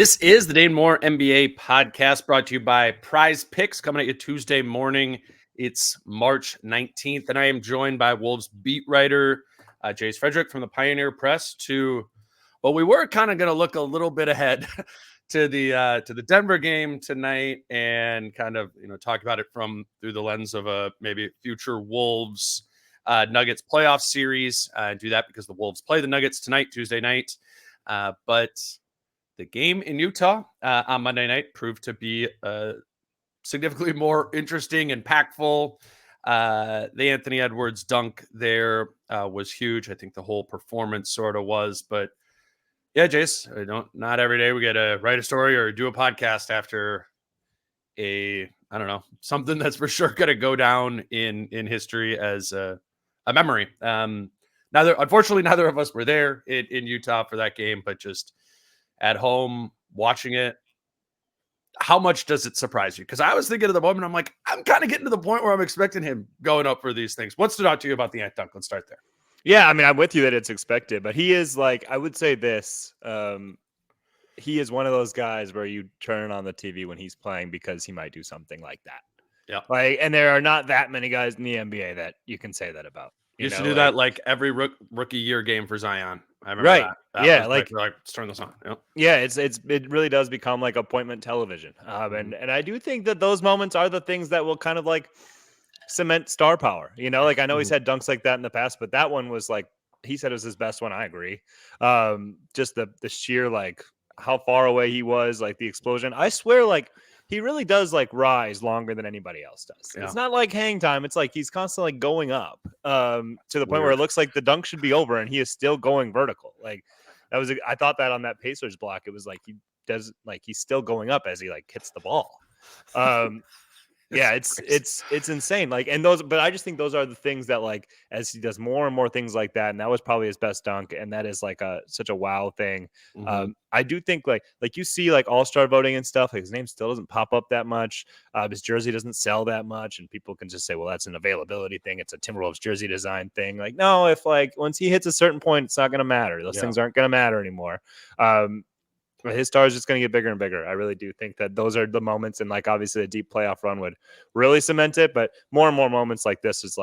This is the Dane Moore NBA podcast brought to you by Prize Picks, coming at you Tuesday morning. It's March 19th, and I am joined by Wolves beat writer Jace Frederick from the Pioneer Press we were kind of going to look a little bit ahead to the Denver game tonight and kind of, talk about it through the lens of a maybe future Wolves Nuggets playoff series. Do that because the Wolves play the Nuggets tonight, Tuesday night. But the game in Utah on Monday night proved to be significantly more interesting and impactful. The Anthony Edwards dunk there was huge. I think the whole performance sort of was. But yeah, Jace, not every day we get to write a story or do a podcast after something that's for sure going to go down in history as a memory. Unfortunately, neither of us were there in Utah for that game, but just at home watching it, how much does it surprise you? Because I was thinking at the moment, I'm kind of getting to the point where I'm expecting him going up for these things. What stood out to you about the Ant dunk? Let's start there. Yeah, I mean, I'm with you that it's expected, but he is I would say this, he is one of those guys where you turn on the TV when he's playing because he might do something like that. Yeah. And there are not that many guys in the NBA that you can say that about. You used to do that every rookie year game for Zion. I remember right. that. Let's turn this on. Yep. Yeah, it really does become like appointment television. And I do think that those moments are the things that will kind of cement star power. I know he's had dunks like that in the past, but that one was he said it was his best one. I agree. Just the sheer how far away he was, the explosion. I swear, he really does rise longer than anybody else does. Yeah. It's not like hang time. It's he's constantly going up to the point where it looks like the dunk should be over and he is still going vertical. I thought that on that Pacers block, it was he does he's still going up as he hits the ball. Yeah, it's insane. But I just think those are the things that as he does more and more things like that, and that was probably his best dunk, and that is such a wow thing. Mm-hmm. I do think you see all-star voting and stuff, his name still doesn't pop up that much. His jersey doesn't sell that much, and people can just say, well, that's an availability thing. It's a Timberwolves jersey design thing. No, if once he hits a certain point, it's not going to matter. Those things aren't going to matter anymore. His star is just going to get bigger and bigger. I really do think that those are the moments, and obviously a deep playoff run would really cement it. But more and more moments like this is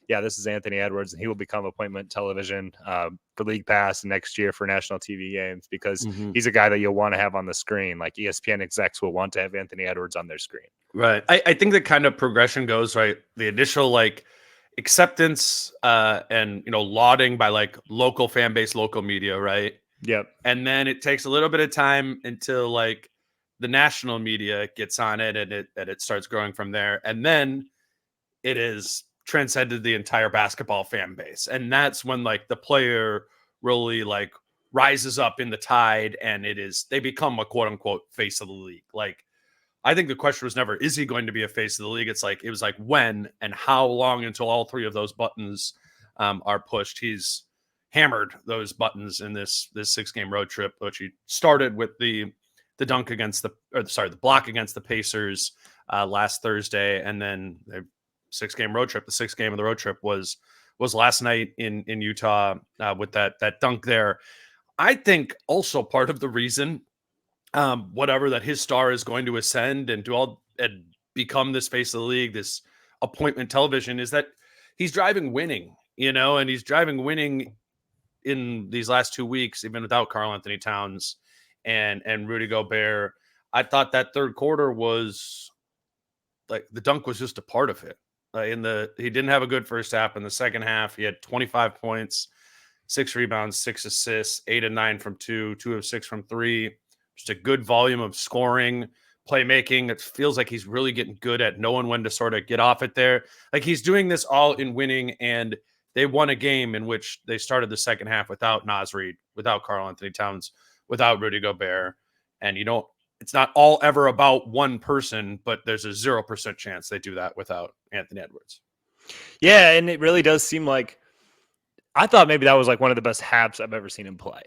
this is Anthony Edwards, and he will become appointment television for League Pass next year for national TV games because he's a guy that you'll want to have on the screen. ESPN execs will want to have Anthony Edwards on their screen. Right. I think the kind of progression goes right. The initial acceptance and lauding by local fan base, local media, right? Yep. And then it takes a little bit of time until the national media gets on it and it starts growing from there. And then it is transcended the entire basketball fan base. And that's when the player really rises up in the tide and they become a quote unquote face of the league. I think the question was never, is he going to be a face of the league? It was when and how long until all three of those buttons are pushed. He's hammered those buttons in this 6-game road trip, which he started with the dunk the block against the Pacers last Thursday, and then the 6-game road trip. The 6th game of the road trip was last night in Utah with that dunk there. I think also part of the reason, that his star is going to ascend and become this face of the league, this appointment television, is that he's driving winning, and he's driving winning in these last 2 weeks, even without Karl Anthony Towns and Rudy Gobert. I thought that third quarter was the dunk was just a part of it. He didn't have a good first half. In the second half, he had 25 points, 6 rebounds, 6 assists, 8 of 9 from 2, 2 of 6 from 3. Just a good volume of scoring, playmaking. It feels like he's really getting good at knowing when to sort of get off it there. He's doing this all in winning, and they won a game in which they started the second half without Naz Reid, without Karl Anthony Towns, without Rudy Gobert. And it's not all ever about one person, but there's a 0% chance they do that without Anthony Edwards. Yeah, and it really does seem I thought maybe that was one of the best halves I've ever seen him play.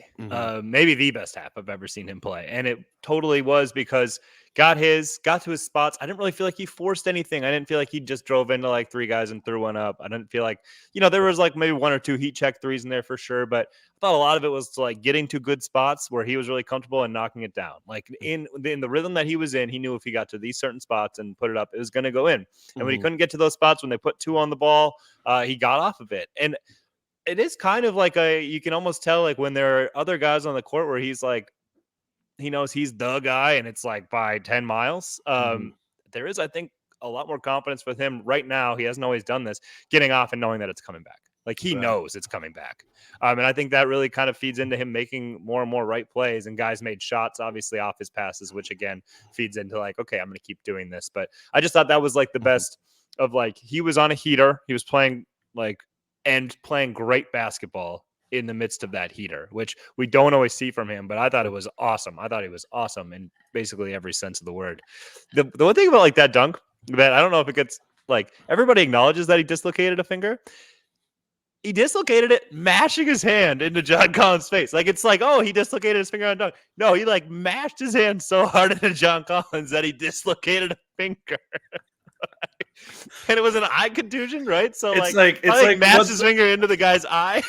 Maybe the best half I've ever seen him play. And it totally was because got to his spots. I didn't really feel like he forced anything. I didn't feel like he just drove into like three guys and threw one up. I didn't feel like, there was like maybe one or two heat check threes in there for sure, but I thought a lot of it was like getting to good spots where he was really comfortable and knocking it down. Like in the rhythm that he was in, he knew if he got to these certain spots and put it up, it was going to go in. And when he couldn't get to those spots, when they put two on the ball, he got off of it. And it is kind of like you can almost tell like when there are other guys on the court where he's like, he knows he's the guy and it's like by 10 miles. There is, I think, a lot more confidence with him right now. He hasn't always done this, getting off and knowing that it's coming back. Like he knows it's coming back. And I think that really kind of feeds into him making more and more right plays, and guys made shots obviously off his passes, which again feeds into like, okay, I'm going to keep doing this. But I just thought that was like the best of like, he was on a heater. He was playing playing great basketball in the midst of that heater, which we don't always see from him, but I thought it was awesome. I thought he was awesome in basically every sense of the word. The one thing about like that dunk that I don't know if it gets like, everybody acknowledges that he dislocated a finger. He dislocated it mashing his hand into John Collins' face. Like, it's like, oh, he dislocated his finger on dunk. No, he like mashed his hand so hard into John Collins that he dislocated a finger. And it was an eye contusion, right? So it's like mashed his finger into the guy's eye.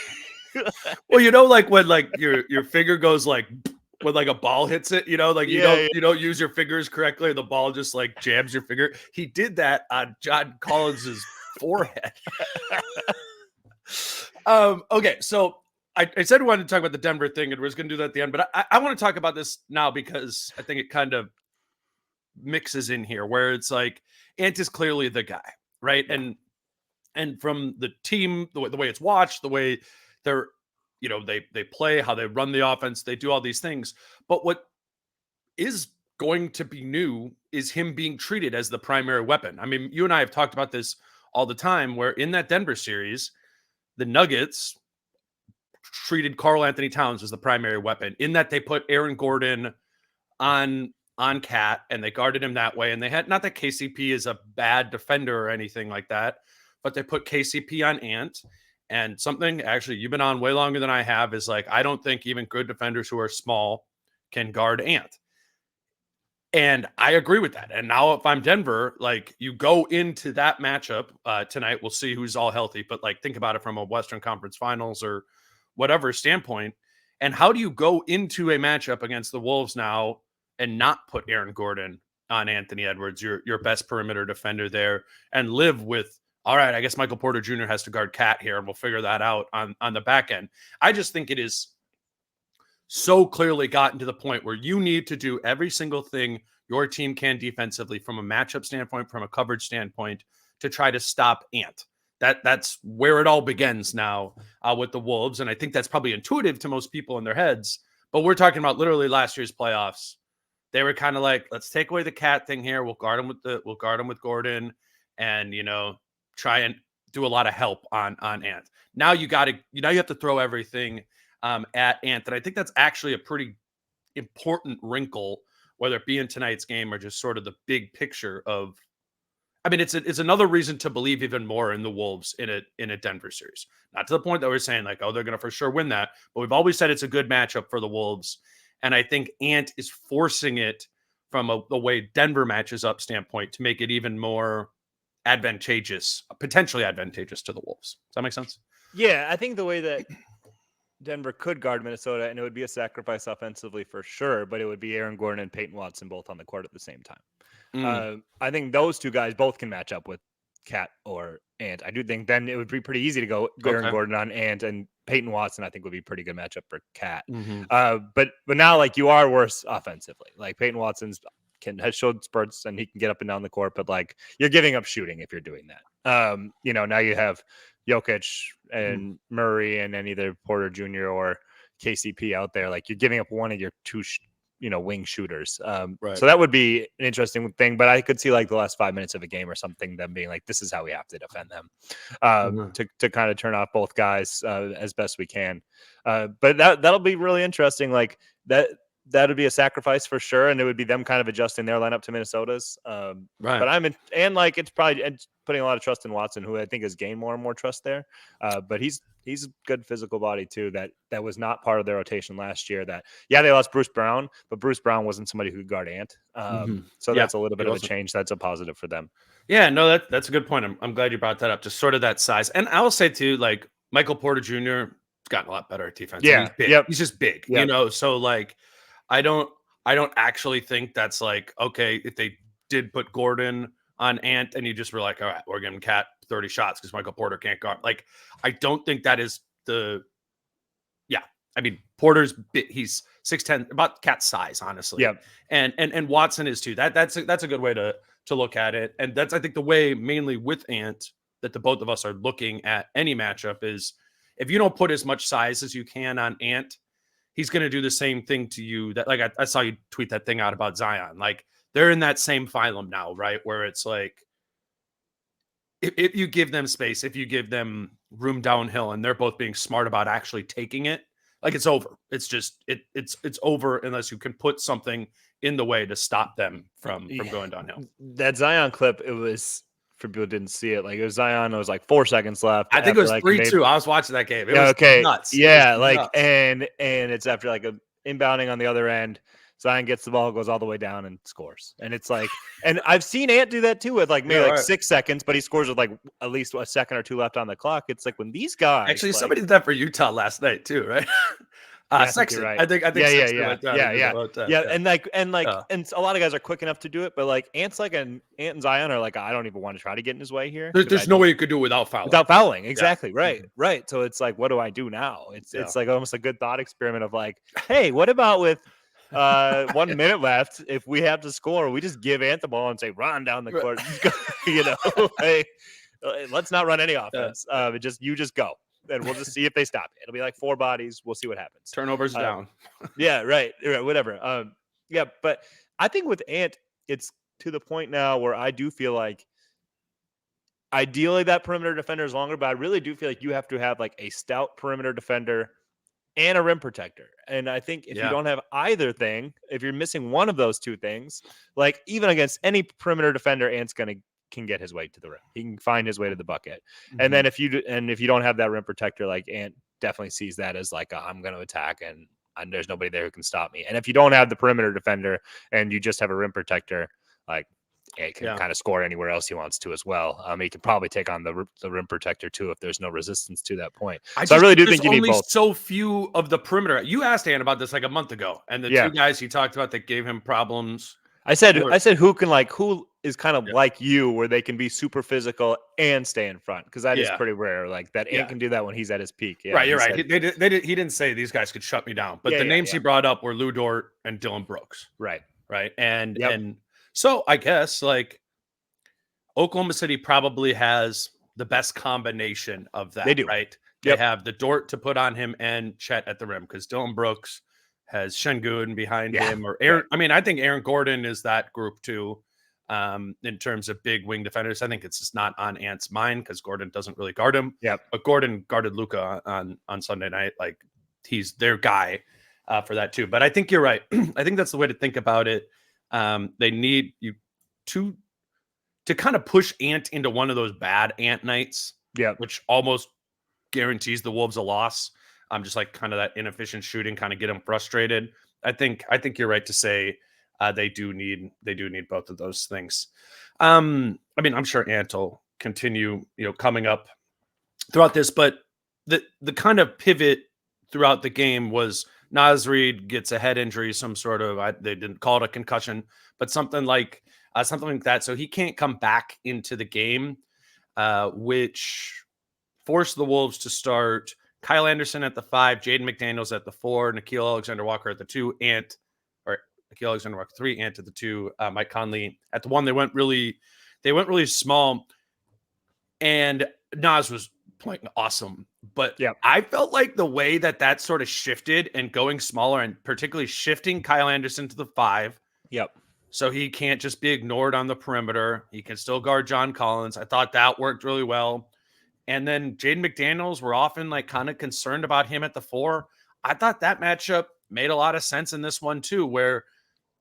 Well, like when like your finger goes like when like a ball hits it, like you don't use your fingers correctly, and the ball just like jams your finger. He did that on John Collins's forehead. Okay, so I said we wanted to talk about the Denver thing, and we're just going to do that at the end. But I want to talk about this now because I think it kind of mixes in here, where it's like Ant is clearly the guy, right? And from the team, the way it's watched, the way they're, they play, how they run the offense, they do all these things. But what is going to be new is him being treated as the primary weapon. I mean, you and I have talked about this all the time, where in that Denver series, the Nuggets treated Karl Anthony Towns as the primary weapon, in that they put Aaron Gordon on Cat and they guarded him that way. And they had, not that KCP is a bad defender or anything like that, but they put KCP on Ant. And something actually you've been on way longer than I have is like, I don't think even good defenders who are small can guard Ant. And I agree with that. And now if I'm Denver, like, you go into that matchup tonight, we'll see who's all healthy, but like, think about it from a Western Conference Finals or whatever standpoint. And how do you go into a matchup against the Wolves now and not put Aaron Gordon on Anthony Edwards, your best perimeter defender there, and live with, all right, I guess Michael Porter Jr. has to guard Cat here, and we'll figure that out on the back end. I just think it is so clearly gotten to the point where you need to do every single thing your team can defensively from a matchup standpoint, from a coverage standpoint, to try to stop Ant. That's where it all begins now with the Wolves. And I think that's probably intuitive to most people in their heads, but we're talking about literally last year's playoffs. They were kind of like, let's take away the Cat thing here. We'll guard him with Gordon, and, try and do a lot of help on Ant. Now you have to throw everything at Ant. And I think that's actually a pretty important wrinkle, whether it be in tonight's game or just sort of the big picture of, I mean, it's another reason to believe even more in the Wolves in a Denver series. Not to the point that we're saying like, oh, they're going to for sure win that, but we've always said it's a good matchup for the Wolves. And I think Ant is forcing it from the way Denver matches up standpoint to make it even more potentially advantageous to the Wolves. Does that make sense? Yeah, I think the way that Denver could guard Minnesota, and it would be a sacrifice offensively for sure, but it would be Aaron Gordon and Peyton Watson both on the court at the same time. I think those two guys both can match up with Cat or Ant. I do think then it would be pretty easy to go Aaron Gordon on Ant, and Peyton Watson I think would be a pretty good matchup for Cat. But now like you are worse offensively. Like Peyton Watson's has showed spurts and he can get up and down the court, but like you're giving up shooting if you're doing that. Now you have Jokic and Murray and then either Porter Jr. or KCP out there. Like you're giving up one of your two wing shooters. Right. So that would be an interesting thing, but I could see like the last 5 minutes of a game or something, them being like, this is how we have to defend them to kind of turn off both guys as best we can. But that'll be really interesting. Like that would be a sacrifice for sure, and it would be them kind of adjusting their lineup to Minnesota's. Right. But it's probably putting a lot of trust in Watson, who I think has gained more and more trust there. But he's a good physical body too. That was not part of their rotation last year. They lost Bruce Brown, but Bruce Brown wasn't somebody who could guard Ant. So that's a little bit of a change. That's a positive for them. Yeah, no, that's a good point. I'm glad you brought that up. Just sort of that size, and I will say too, like Michael Porter Jr. has gotten a lot better at defense. Yeah, he's big. Yep. He's just big, Yep. you know. So like, I don't actually think that's like okay if they did put Gordon on Ant and you just were like, all right, we're giving Cat 30 shots because Michael Porter can't guard. Like, I don't think that is the. Yeah, I mean Porter's he's 6'10", about Cat's size, honestly. Yeah, and Watson is too. That's a good way to look at it, and that's I think the way mainly with Ant that the both of us are looking at any matchup is if you don't put as much size as you can on Ant, he's going to do the same thing to you. That like I saw you tweet that thing out about Zion. Like they're in that same phylum now, right? Where it's like if you give them space, if you give them room downhill, and they're both being smart about actually taking it, like it's over. It's just it's over unless you can put something in the way to stop them from going downhill. That Zion clip, it was for people who didn't see it. Like it was Zion. It was like 4 seconds left. I think it was 3-2. I was watching that game. It was nuts. Yeah, was like nuts. and it's after like a inbounding on the other end. Zion gets the ball, goes all the way down, and scores. And it's like, and I've seen Ant do that too with like maybe 6 seconds, but he scores with like at least a second or two left on the clock. It's like when these guys actually somebody did that for Utah last night too, right? Sexton. Right. I think yeah. And a lot of guys are quick enough to do it, but like Ant and Zion are like, I don't even want to try to get in his way here. There's no way you could do it without fouling. Without fouling, exactly. Yeah. Right. So it's like, what do I do now? It's like almost a good thought experiment of like, hey, what about with 1 minute left? If we have to score, we just give Ant the ball and say, run down the court. You know, hey, let's not run any offense. You just go. And we'll just see if they stop it. It'll be like 4 bodies. We'll see what happens. Turnovers down. Yeah, right. Whatever. But I think with Ant, it's to the point now where I do feel like ideally that perimeter defender is longer, but I really do feel like you have to have like a stout perimeter defender and a rim protector. And I think if you don't have either thing, if you're missing one of those two things, like even against any perimeter defender, Ant's can get his way to the rim. He can find his way to the bucket. Mm-hmm. And then if you don't have that rim protector, like Ant definitely sees that as like I'm going to attack and there's nobody there who can stop me. And if you don't have the perimeter defender and you just have a rim protector, like Ant can kind of score anywhere else he wants to as well. He can probably take on the rim protector too if there's no resistance to that point. I really do think you need both. So few of the perimeter. You asked Ant about this like a month ago, and the two guys he talked about that gave him problems. I said who is kind of like you, where they can be super physical and stay in front, because that is pretty rare. Like that Ant can do that when he's at his peak. Yeah, right, you're right. He didn't say these guys could shut me down, but the names he brought up were Lou Dort and Dylan Brooks. Right, and so I guess like Oklahoma City probably has the best combination of that. They do, right? They have the Dort to put on him and Chet at the rim, because Dylan Brooks has Şengün behind him, or Aaron. I mean, I think Aaron Gordon is that group too, in terms of big wing defenders. I think it's just not on Ant's mind because Gordon doesn't really guard him. Yeah, but Gordon guarded Luka on Sunday night. Like he's their guy for that too. But I think you're right. I think that's the way to think about it. They need you to kind of push Ant into one of those bad Ant nights. Yeah, which almost guarantees the Wolves a loss. Just like kind of that inefficient shooting, kind of get them frustrated. I think you're right to say they do need both of those things. I mean, I'm sure Ant will continue, coming up throughout this, but the kind of pivot throughout the game was Naz Reid gets a head injury, some sort of they didn't call it a concussion, but something like that. So he can't come back into the game, which forced the Wolves to start Kyle Anderson at the 5, Jaden McDaniels at the 4, Nickeil Alexander-Walker at the 2, Nickeil Alexander-Walker 3, Ant at the 2, Mike Conley at the 1. They went really small, and Naz was playing awesome. But I felt like the way that sort of shifted and going smaller, and particularly shifting Kyle Anderson to the 5. Yep. So he can't just be ignored on the perimeter. He can still guard John Collins. I thought that worked really well. And then Jaden McDaniels, were often like kind of concerned about him at the 4. I thought that matchup made a lot of sense in this one too, where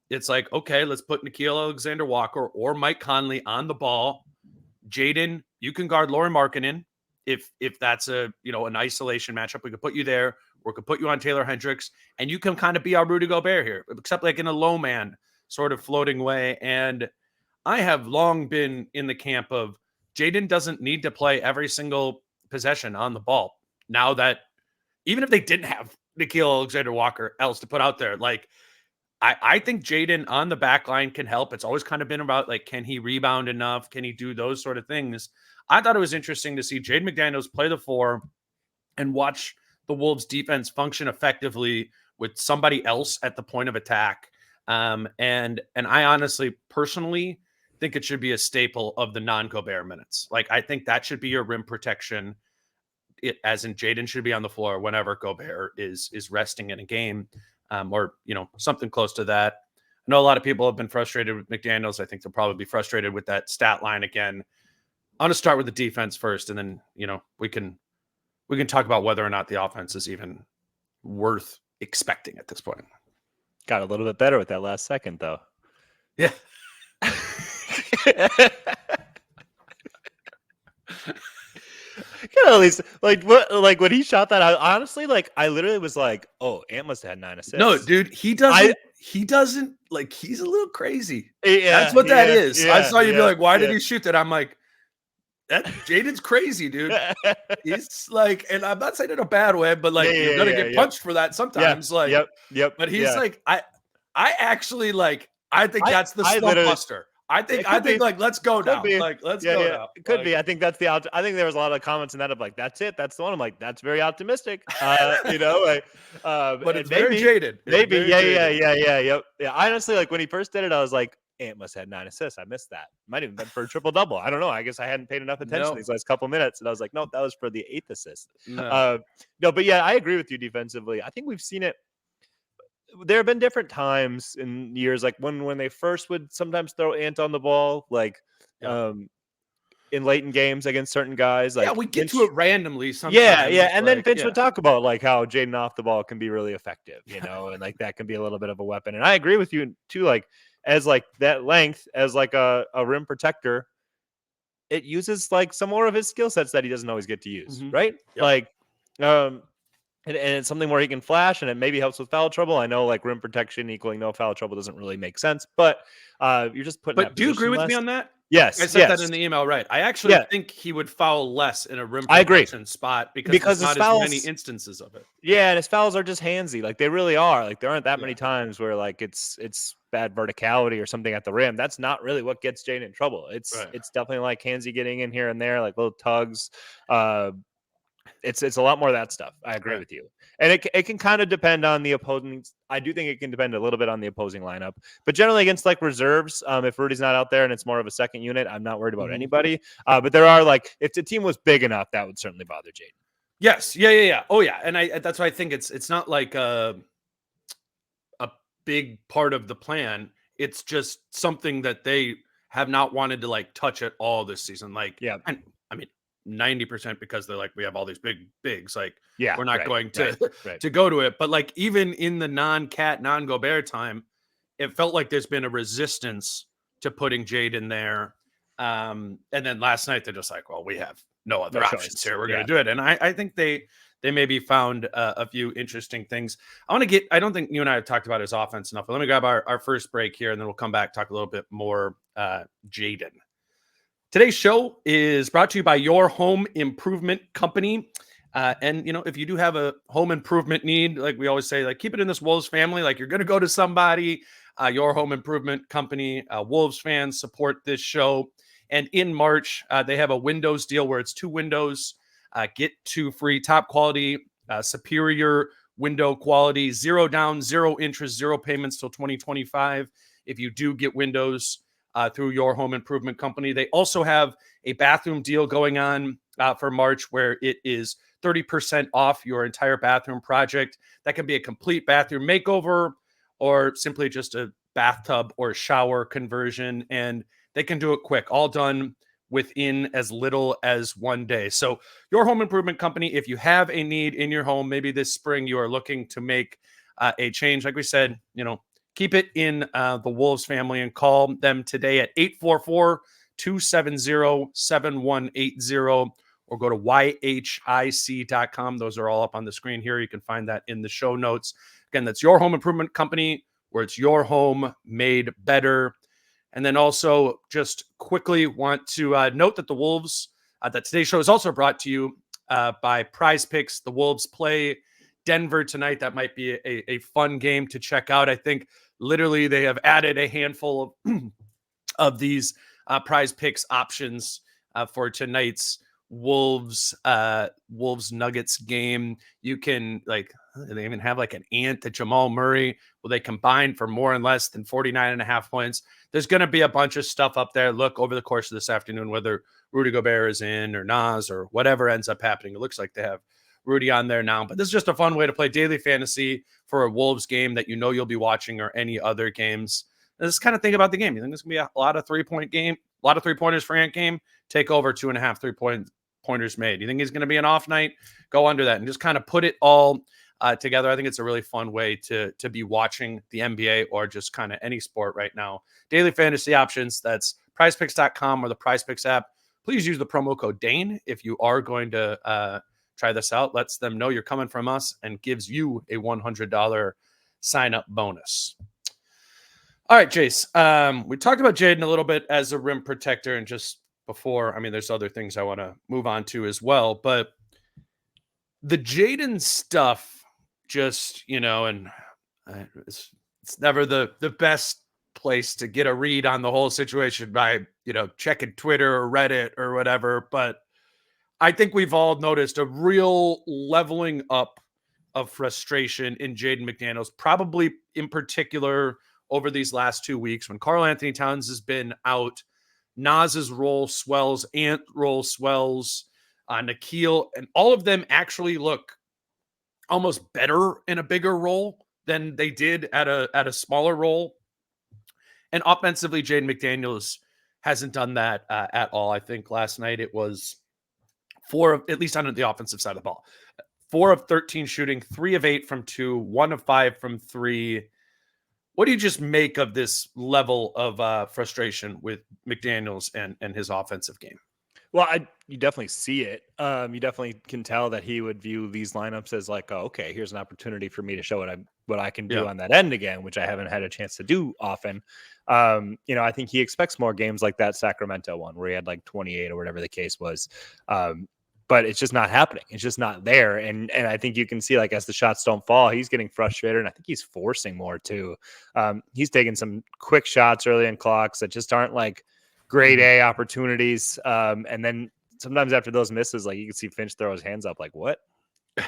it's like, okay, let's put Nickeil Alexander-Walker or Mike Conley on the ball. Jaden, you can guard Lauri Markkanen if that's an isolation matchup. We could put you there, or we could put you on Taylor Hendricks, and you can kind of be our Rudy Gobert here, except like in a low man sort of floating way. And I have long been in the camp of Jaden doesn't need to play every single possession on the ball. Now that even if they didn't have Nickeil Alexander-Walker else to put out there, like I think Jaden on the back line can help. It's always kind of been about like, can he rebound enough? Can he do those sort of things? I thought it was interesting to see Jaden McDaniels play the 4 and watch the Wolves defense function effectively with somebody else at the point of attack. And I honestly, personally, think it should be a staple of the non-Gobert minutes. Like, I think that should be your rim protection. As in Jaden should be on the floor whenever Gobert is resting in a game. Or something close to that. I know a lot of people have been frustrated with McDaniels. I think they'll probably be frustrated with that stat line again. I'm going to start with the defense first, and then we can talk about whether or not the offense is even worth expecting at this point. Got a little bit better with that last second, though. Yeah. At least like when he shot that, honestly, like I literally was like, "Oh, Ant must have had 9 assists." No, dude, he doesn't like. He's a little crazy. Yeah, that's what that is. Yeah, I saw you be like, "Why did yeah. he shoot that?" I'm like, "That Jaden's crazy, dude." He's like, and I'm not saying it in a bad way, but like you're gonna get punched for that sometimes. Like, yep. But he's like, I actually like. I think that's the slump buster. I think like let's go now. Like let's go now. It could be. I think that's I think there was a lot of comments in that of like, that's it. That's the one. I'm like, that's very optimistic. But it's very jaded. Maybe. Yeah. Honestly, like when he first did it, I was like, Ant must have had 9 assists. I missed that. Might have been for a triple double. I don't know. I guess I hadn't paid enough attention these last couple minutes. And I was like, no, that was for the 8th assist. No, but yeah, I agree with you defensively. I think we've seen it. There have been different times in years, like when they first would sometimes throw Ant on the ball, like in late in games against certain guys. Like we get to it randomly sometimes. Yeah. And then Finch would talk about like how Jaden off the ball can be really effective, and like that can be a little bit of a weapon. And I agree with you too, like as like that length as like a rim protector, it uses like some more of his skill sets that he doesn't always get to use, right? Yep. Like and it's something where he can flash, and it maybe helps with foul trouble. I know like rim protection equaling no foul trouble doesn't really make sense, but you're just putting. But do you agree with me on that? Yes, I said that in the email, right? I actually think he would foul less in a rim protection spot because there's not as many instances of it. Yeah, and his fouls are just handsy. Like they really are. Like there aren't that many times where like it's bad verticality or something at the rim. That's not really what gets Jane in trouble. It's definitely like handsy getting in here and there, like little tugs. It's a lot more of that stuff. I agree with you. And it can kind of depend on the opposing. I do think it can depend a little bit on the opposing lineup. But generally against like reserves, if Rudy's not out there and it's more of a second unit, I'm not worried about anybody. But there are like, if the team was big enough, that would certainly bother Jaden. Yes. Yeah. Oh, yeah. And that's why I think it's not like a big part of the plan. It's just something that they have not wanted to like touch at all this season. Like, and I mean, 90% because they're like, we have all these bigs. Like, we're not going to go to it. But like, even in the non-Cat, non-Gobert time, it felt like there's been a resistance to putting Jaden there. And then last night, they're just like, well, we have no other options here. We're going to do it. And I think they maybe found a few interesting things. I don't think you and I have talked about his offense enough, but let me grab our first break here, and then we'll come back, talk a little bit more Jaden. Today's show is brought to you by Your Home Improvement Company. And, if you do have a home improvement need, like we always say, like keep it in this Wolves family. Like you're going to go to somebody, Your Home Improvement Company, Wolves fans support this show. And in March, they have a windows deal where it's 2 windows, get 2 free, top quality, superior window quality, 0 down, 0 interest, 0 payments till 2025. If you do get windows through Your Home Improvement Company. They also have a bathroom deal going on for March where it is 30% off your entire bathroom project. That can be a complete bathroom makeover or simply just a bathtub or shower conversion. And they can do it quick, all done within as little as 1 day. So Your Home Improvement Company, if you have a need in your home, maybe this spring you are looking to make a change. Like we said, keep it in the Wolves family and call them today at 844-270-7180 or go to yhic.com. Those are all up on the screen here. You can find that in the show notes. Again, that's your home improvement company where it's your home made better. And then also just quickly want to note that the Wolves, that today's show is also brought to you by Prize Picks. The Wolves play Denver tonight. That might be a fun game to check out. I think literally they have added a handful of these Prize Picks options for tonight's Wolves Nuggets game. You can they even have like an ant to Jamal Murray. Will they combine for more and less than 49.5 points? There's going to be a bunch of stuff up there. Look over the course of this afternoon, whether Rudy Gobert is in or Nas or whatever ends up happening. It looks like they have Rudy on there now, but this is just a fun way to play daily fantasy for a Wolves game that you'll be watching or any other games. And just kind of think about the game. You think it's going to be a lot of 3-point game, a lot of 3-pointers for Ant game? Take over 2.5 3-pointers made. You think he's going to be an off night? Go under that and just kind of put it all together. I think it's a really fun way to be watching the NBA or just kind of any sport right now. Daily fantasy options. That's prizepicks.com or the Prize Picks app. Please use the promo code Dane if you are going to try this out. Lets them know you're coming from us and gives you a $100 sign-up bonus. All right, Jace. We talked about Jaden a little bit as a rim protector and just before. I mean, there's other things I want to move on to as well, but the Jaden stuff just, and it's never the best place to get a read on the whole situation by, checking Twitter or Reddit or whatever. But I think we've all noticed a real leveling up of frustration in Jaden McDaniels, probably in particular over these last 2 weeks when Karl Anthony Towns has been out. Nas's role swells, Ant role swells, Nikhil, and all of them actually look almost better in a bigger role than they did at a smaller role. And offensively, Jaden McDaniels hasn't done that at all. I think last night it was 4 of, at least on the offensive side of the ball, 4 of 13 shooting, 3 of 8 from 2, 1 of 5 from 3. What do you just make of this level of frustration with McDaniels and his offensive game? Well, you definitely see it. You definitely can tell that he would view these lineups as like, oh, okay, here's an opportunity for me to show what I can do on that end again, which I haven't had a chance to do often. I think he expects more games like that Sacramento one where he had like 28 or whatever the case was. But it's just not happening. It's just not there. And I think you can see, like, as the shots don't fall, he's getting frustrated. And I think he's forcing more too. He's taking some quick shots early in clocks that just aren't like grade A opportunities. And then sometimes after those misses, like you can see Finch throw his hands up like, what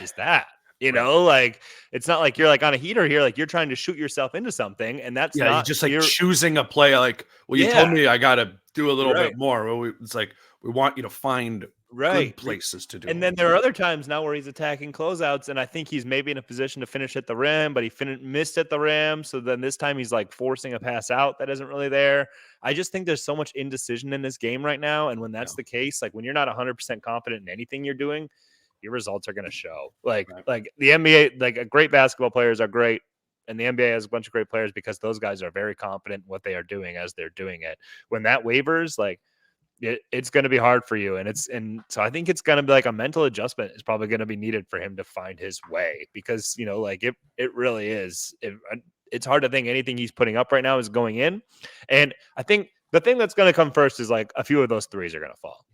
is that? Like it's not like you're like on a heater here. Like you're trying to shoot yourself into something. And that's not you're just like choosing a play. Like, well, you told me I got to do a little bit more. Well, it's like, we want you to find good places to do. And then there are other times now where he's attacking closeouts, and I think he's maybe in a position to finish at the rim, but he missed at the rim. So then this time he's like forcing a pass out that isn't really there. I just think there's so much indecision in this game right now. And when that's the case, like when you're not 100% confident in anything you're doing, your results are going to show. Like the NBA, like great basketball players are great. And the NBA has a bunch of great players because those guys are very confident in what they are doing as they're doing it. When that wavers, like, it's going to be hard for you. And so I think it's going to be like a mental adjustment is probably going to be needed for him to find his way because, like it really is. It's hard to think anything he's putting up right now is going in. And I think the thing that's going to come first is like a few of those threes are going to fall,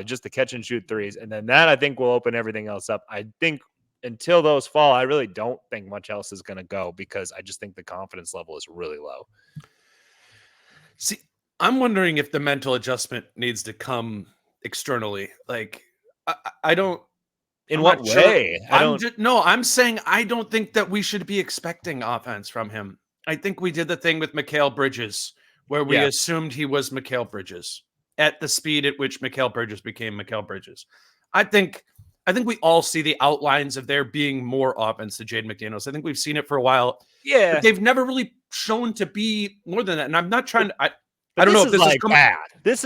just the catch and shoot threes. And then that I think will open everything else up. I think until those fall, I really don't think much else is going to go because I just think the confidence level is really low. See, I'm wondering if the mental adjustment needs to come externally. Like, I don't. In what way? I'm saying I don't think that we should be expecting offense from him. I think we did the thing with Mikal Bridges where we assumed he was Mikal Bridges at the speed at which Mikal Bridges became Mikal Bridges. I think we all see the outlines of there being more offense to Jaden McDaniels. I think we've seen it for a while. Yeah. But they've never really shown to be more than that. And I'm not trying to. I don't know if this like is bad. This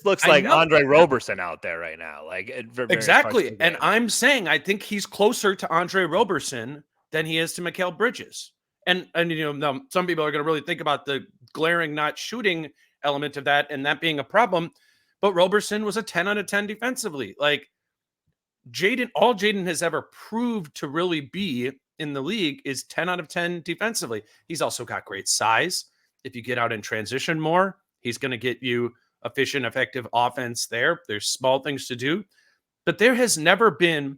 looks like Andre Roberson out there right now. Like exactly. And I'm saying I think he's closer to Andre Roberson than he is to Mikal Bridges. And now some people are going to really think about the glaring not shooting element of that and that being a problem. But Roberson was a 10 out of 10 defensively. Like all Jaden has ever proved to really be in the league is 10 out of 10 defensively. He's also got great size. If you get out in transition more, he's going to get you efficient, effective offense there. There's small things to do. But there has never been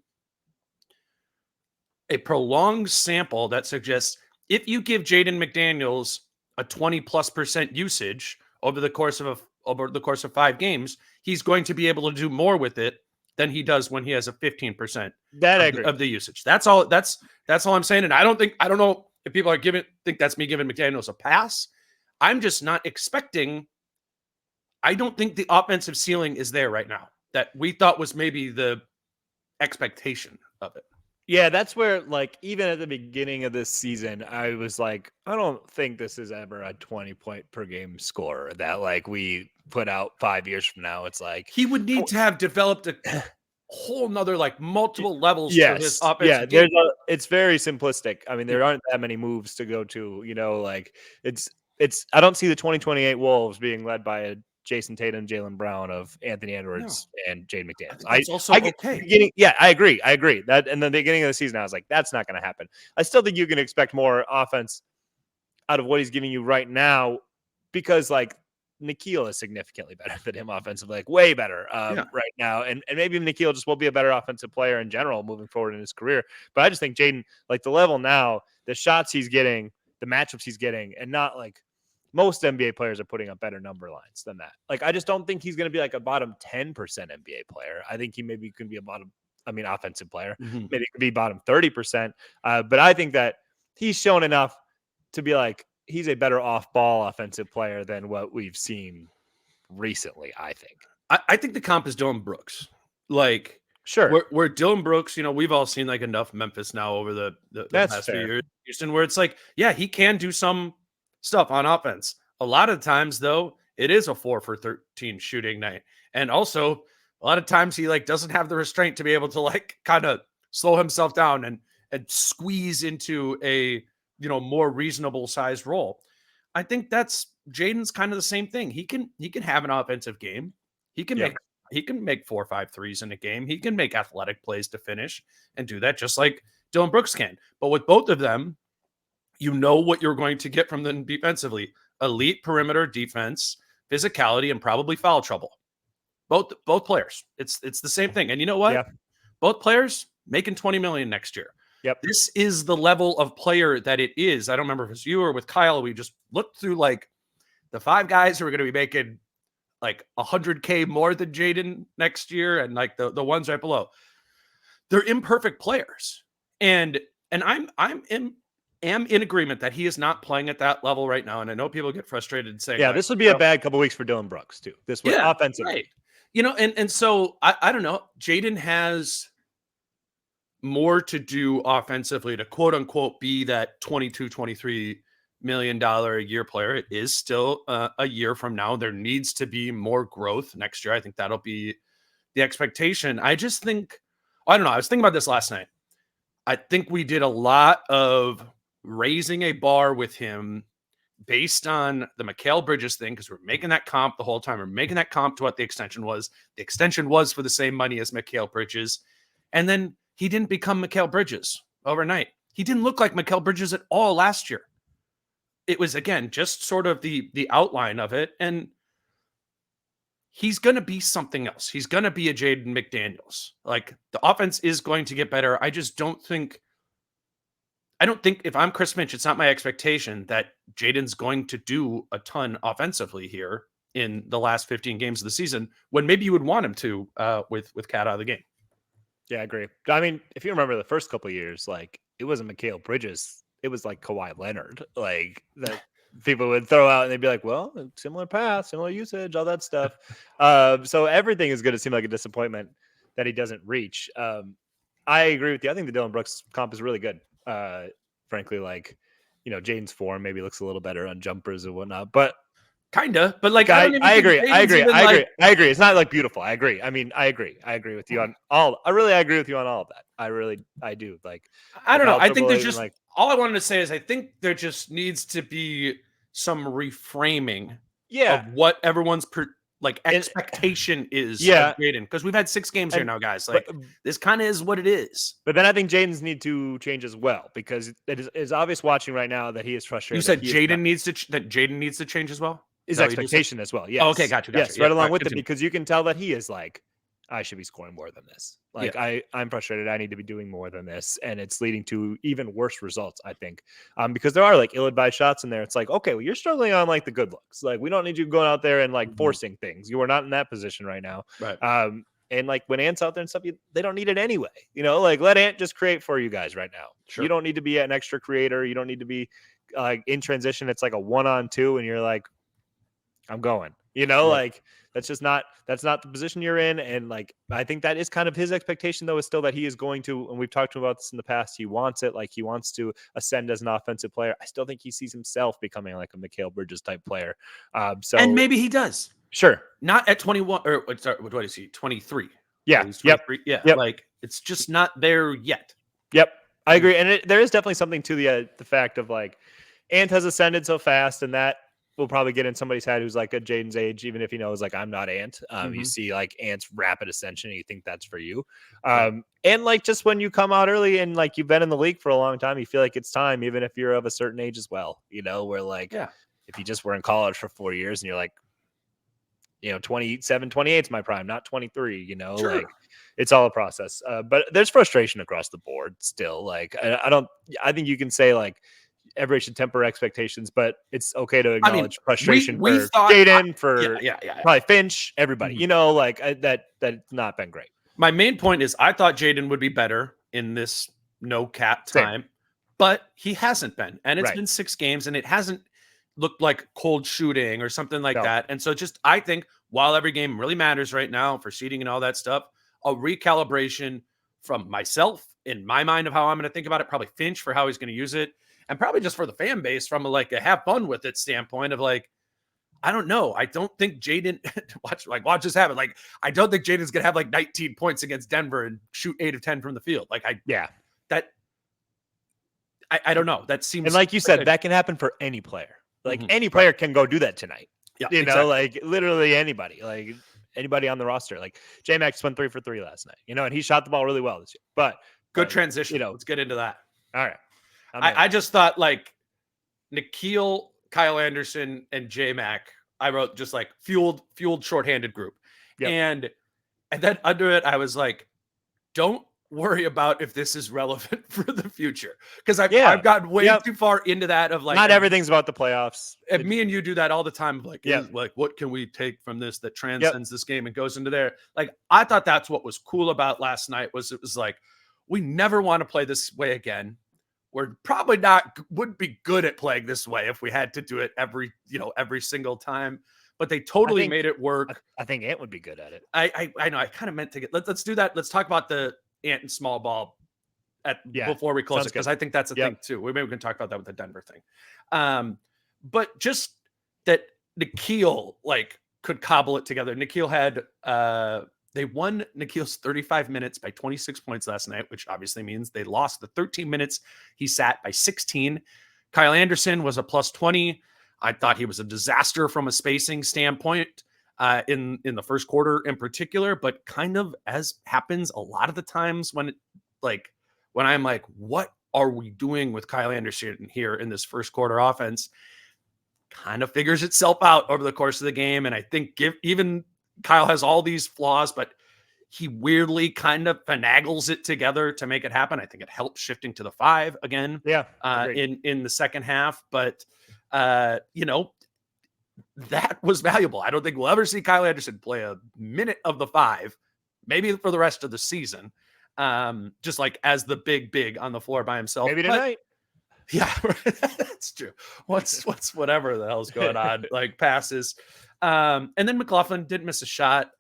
a prolonged sample that suggests if you give Jaden McDaniels a 20+% usage over the course of 5 games, he's going to be able to do more with it than he does when he has a 15% of the usage. That's all I'm saying. And I don't know if people think that's me giving McDaniels a pass. I'm just not expecting. I don't think the offensive ceiling is there right now that we thought was maybe the expectation of it. Yeah, that's where, like, even at the beginning of this season, I was like, I don't think this is ever a 20-point per game scorer that, like, we put out 5 years from now. It's like he would need to have developed a whole nother, like, multiple levels to his offensive game. It's very simplistic. I mean, there aren't that many moves to go to, like, it's I don't see the 2028 Wolves being led by a Jason Tatum, Jaylen Brown of Anthony Edwards and Jaden McDaniels. That's also okay. I agree. That, and the beginning of the season, I was like, that's not going to happen. I still think you can expect more offense out of what he's giving you right now, because like Nickeil is significantly better than him offensively, like way better right now. And maybe Nickeil just will be a better offensive player in general moving forward in his career. But I just think Jaden, like the level now, the shots he's getting, the matchups he's getting, and not like most NBA players are putting up better number lines than that. Like, I just don't think he's going to be like a bottom 10% NBA player. I think he maybe can be offensive player. Mm-hmm. Maybe it could be bottom 30%. But I think that he's shown enough to be like, he's a better off-ball offensive player than what we've seen recently, I think. I think the comp is Dillon Brooks. Like, sure. Where Dillon Brooks, we've all seen like enough Memphis now over the past few years, Houston, where it's like, yeah, he can do some stuff on offense. A lot of times, though, it is a 4 for 13 shooting night. And also, a lot of times he like doesn't have the restraint to be able to like kind of slow himself down and squeeze into a more reasonable sized role. I think that's Jaden's kind of the same thing. He can have an offensive game. He can make 4 or 5 threes in a game. He can make athletic plays to finish and do that just like Dillon Brooks can. But with both of them, what you're going to get from them defensively: elite perimeter defense, physicality, and probably foul trouble. Both players. It's the same thing. And you know what? Yeah. Both players making $20 million next year. Yep. This is the level of player that it is. I don't remember if it's you or with Kyle. We just looked through like the 5 guys who are going to be making like $100K more than Jaden next year, and like the ones right below. They're imperfect players, and I'm in agreement that he is not playing at that level right now. And I know people get frustrated saying, yeah, this would be a bad couple weeks for Dillon Brooks too. This was offensive, right? And so I don't know. Jaden has more to do offensively to quote unquote be that $22-23 million a year player. It is still a year from now. There needs to be more growth next year. I think that'll be the expectation. I just think, I don't know. I was thinking about this last night. I think we did a lot of raising a bar with him based on the Mikal Bridges thing, because we're making that comp the whole time. We're making that comp to what the extension was. The extension was for the same money as Mikal Bridges. And then he didn't become Mikal Bridges overnight. He didn't look like Mikal Bridges at all last year. It was, again, just sort of the outline of it. And he's going to be something else. He's going to be a Jaden McDaniels. Like, the offense is going to get better. I don't think if I'm Chris Finch, it's not my expectation that Jaden's going to do a ton offensively here in the last 15 games of the season, when maybe you would want him to with Cat out of the game. Yeah, I agree. I mean, if you remember the first couple of years, like, it wasn't Mikal Bridges. It was like Kawhi Leonard, like, that people would throw out and they'd be like, well, similar pass, similar usage, all that stuff. So everything is going to seem like a disappointment that he doesn't reach. I agree with you. I think the Dillon Brooks comp is really good. Frankly, like, Jaden's form maybe looks a little better on jumpers and whatnot, but Kinda, but like I don't even I think agree. I Jaden's agree. even, I like, agree. I agree. It's not like beautiful. I agree. I mean, I agree. I agree with you on all. I agree with you on all of that. I do. Like I the don't know. I Patrick think there's Williams and just like all I wanted to say is I think there just needs to be some reframing yeah, of what everyone's and expectation is of yeah, Jaden, because we've had 6 games here and now, guys. but Like this kind of is what it is. but then I think Jaden's need to change as well because it's obvious watching right now that he is You frustrated that said he is not Jaden needs to change as well. Is his that what you just said? expectation as well. Oh, okay, Yes, gotcha. yes, Yeah, right all along right, with it continue. because you can tell that he is like, I should be scoring more than this. Yeah. Like I'm frustrated. I need to be doing more than this, and it's leading to even worse results. I think, because there are like ill-advised shots in there. It's like, okay, well, you're struggling on like the good looks. Like we don't need you going out there and like Mhm. forcing things. You are not in that position right now. Right. And like when Ant's out there and stuff, they don't need it anyway. Like let Ant just create for you guys right now. Sure. You don't need to be an extra creator. You don't need to be in transition. It's like a 1-on-2, and you're like, I'm going. Right. Like that's not the position you're in. And like I think that is kind of his expectation though, is still that he is going to, and we've talked to him about this in the past, he wants it, like he wants to ascend as an offensive player. I still think he sees himself becoming like a Mikal Bridges type player. So And maybe he does. sure. Not at 21 or sorry, what is he? 23. Yeah. He's Yep. 23. Yeah. Yep. Like it's just not there yet. Yep. I agree. And there is definitely something to the fact of like Ant has ascended so fast, and that will probably get in somebody's head who's like at Jaden's age, even if he knows like I'm not Ant. You see like Ant's rapid ascension, and you think that's for you. And like just when you come out early and like you've been in the league for a long time, you feel like it's time, even if you're of a certain age as well. Where like if you just were in college for 4 years and you're like, 27, 28 is my prime, not 23. Sure. Like it's all a process. But there's frustration across the board still. Like I think you can say like everybody should temper expectations, but it's okay to acknowledge frustration we for thought Jaden, for yeah. probably Finch, everybody. Like that's not been great. My main point is I thought Jaden would be better in this no cap time, but he hasn't been. And it's been 6 games and it hasn't looked like cold shooting or something like that. And so just I think while every game really matters right now for seeding and all that stuff, a recalibration from myself in my mind of how I'm going to think about it, probably Finch for how he's going to use it, and probably just for the fan base from like a have fun with it standpoint of like, I don't know. I don't think Jaden watch this happen. Like, I don't think Jaden's gonna have like 19 points against Denver and shoot 8 of 10 from the field. Like, I don't know. That seems, and like you said, that can happen for any player. Like any player can go do that tonight. Yeah, exactly. Like literally anybody. Like anybody on the roster. Like JMac went 3 for 3 last night. And he shot the ball really well this year. But good transition. Let's get into that. All right. I just thought like Nikhil, Kyle Anderson, and JMac, I wrote just like fueled shorthanded group. Yep. And then under it, I was like, don't worry about if this is relevant for the future. Because I've gotten way too far into that of like, not everything's about the playoffs. And me and you do that all the time. Like, like, what can we take from this that transcends this game and goes into there? Like, I thought that's what was cool about last night was it was like, we never want to play this way again. We're probably wouldn't be good at playing this way if we had to do it every single time. But they totally made it work. I think Ant would be good at it. I know. I kind of meant to get. Let's do that. Let's talk about the Ant and small ball before we close it, because I think that's a thing too. Maybe we can talk about that with the Denver thing. But just that Nikhil like could cobble it together. Nikhil had they won Nikhil's 35 minutes by 26 points last night, which obviously means they lost the 13 minutes he sat by 16. Kyle Anderson was a plus 20. I thought he was a disaster from a spacing standpoint in the first quarter in particular, but kind of as happens a lot of the times when I'm like, what are we doing with Kyle Anderson here in this first quarter offense? Kind of figures itself out over the course of the game. And I think even Kyle has all these flaws, but he weirdly kind of finagles it together to make it happen. I think it helps shifting to the 5 again in the second half. But, that was valuable. I don't think we'll ever see Kyle Anderson play a minute of the 5, maybe for the rest of the season, just like as the big on the floor by himself. Maybe tonight. Yeah, that's true. What's whatever the hell's going on, like passes. And then McLaughlin didn't miss a shot.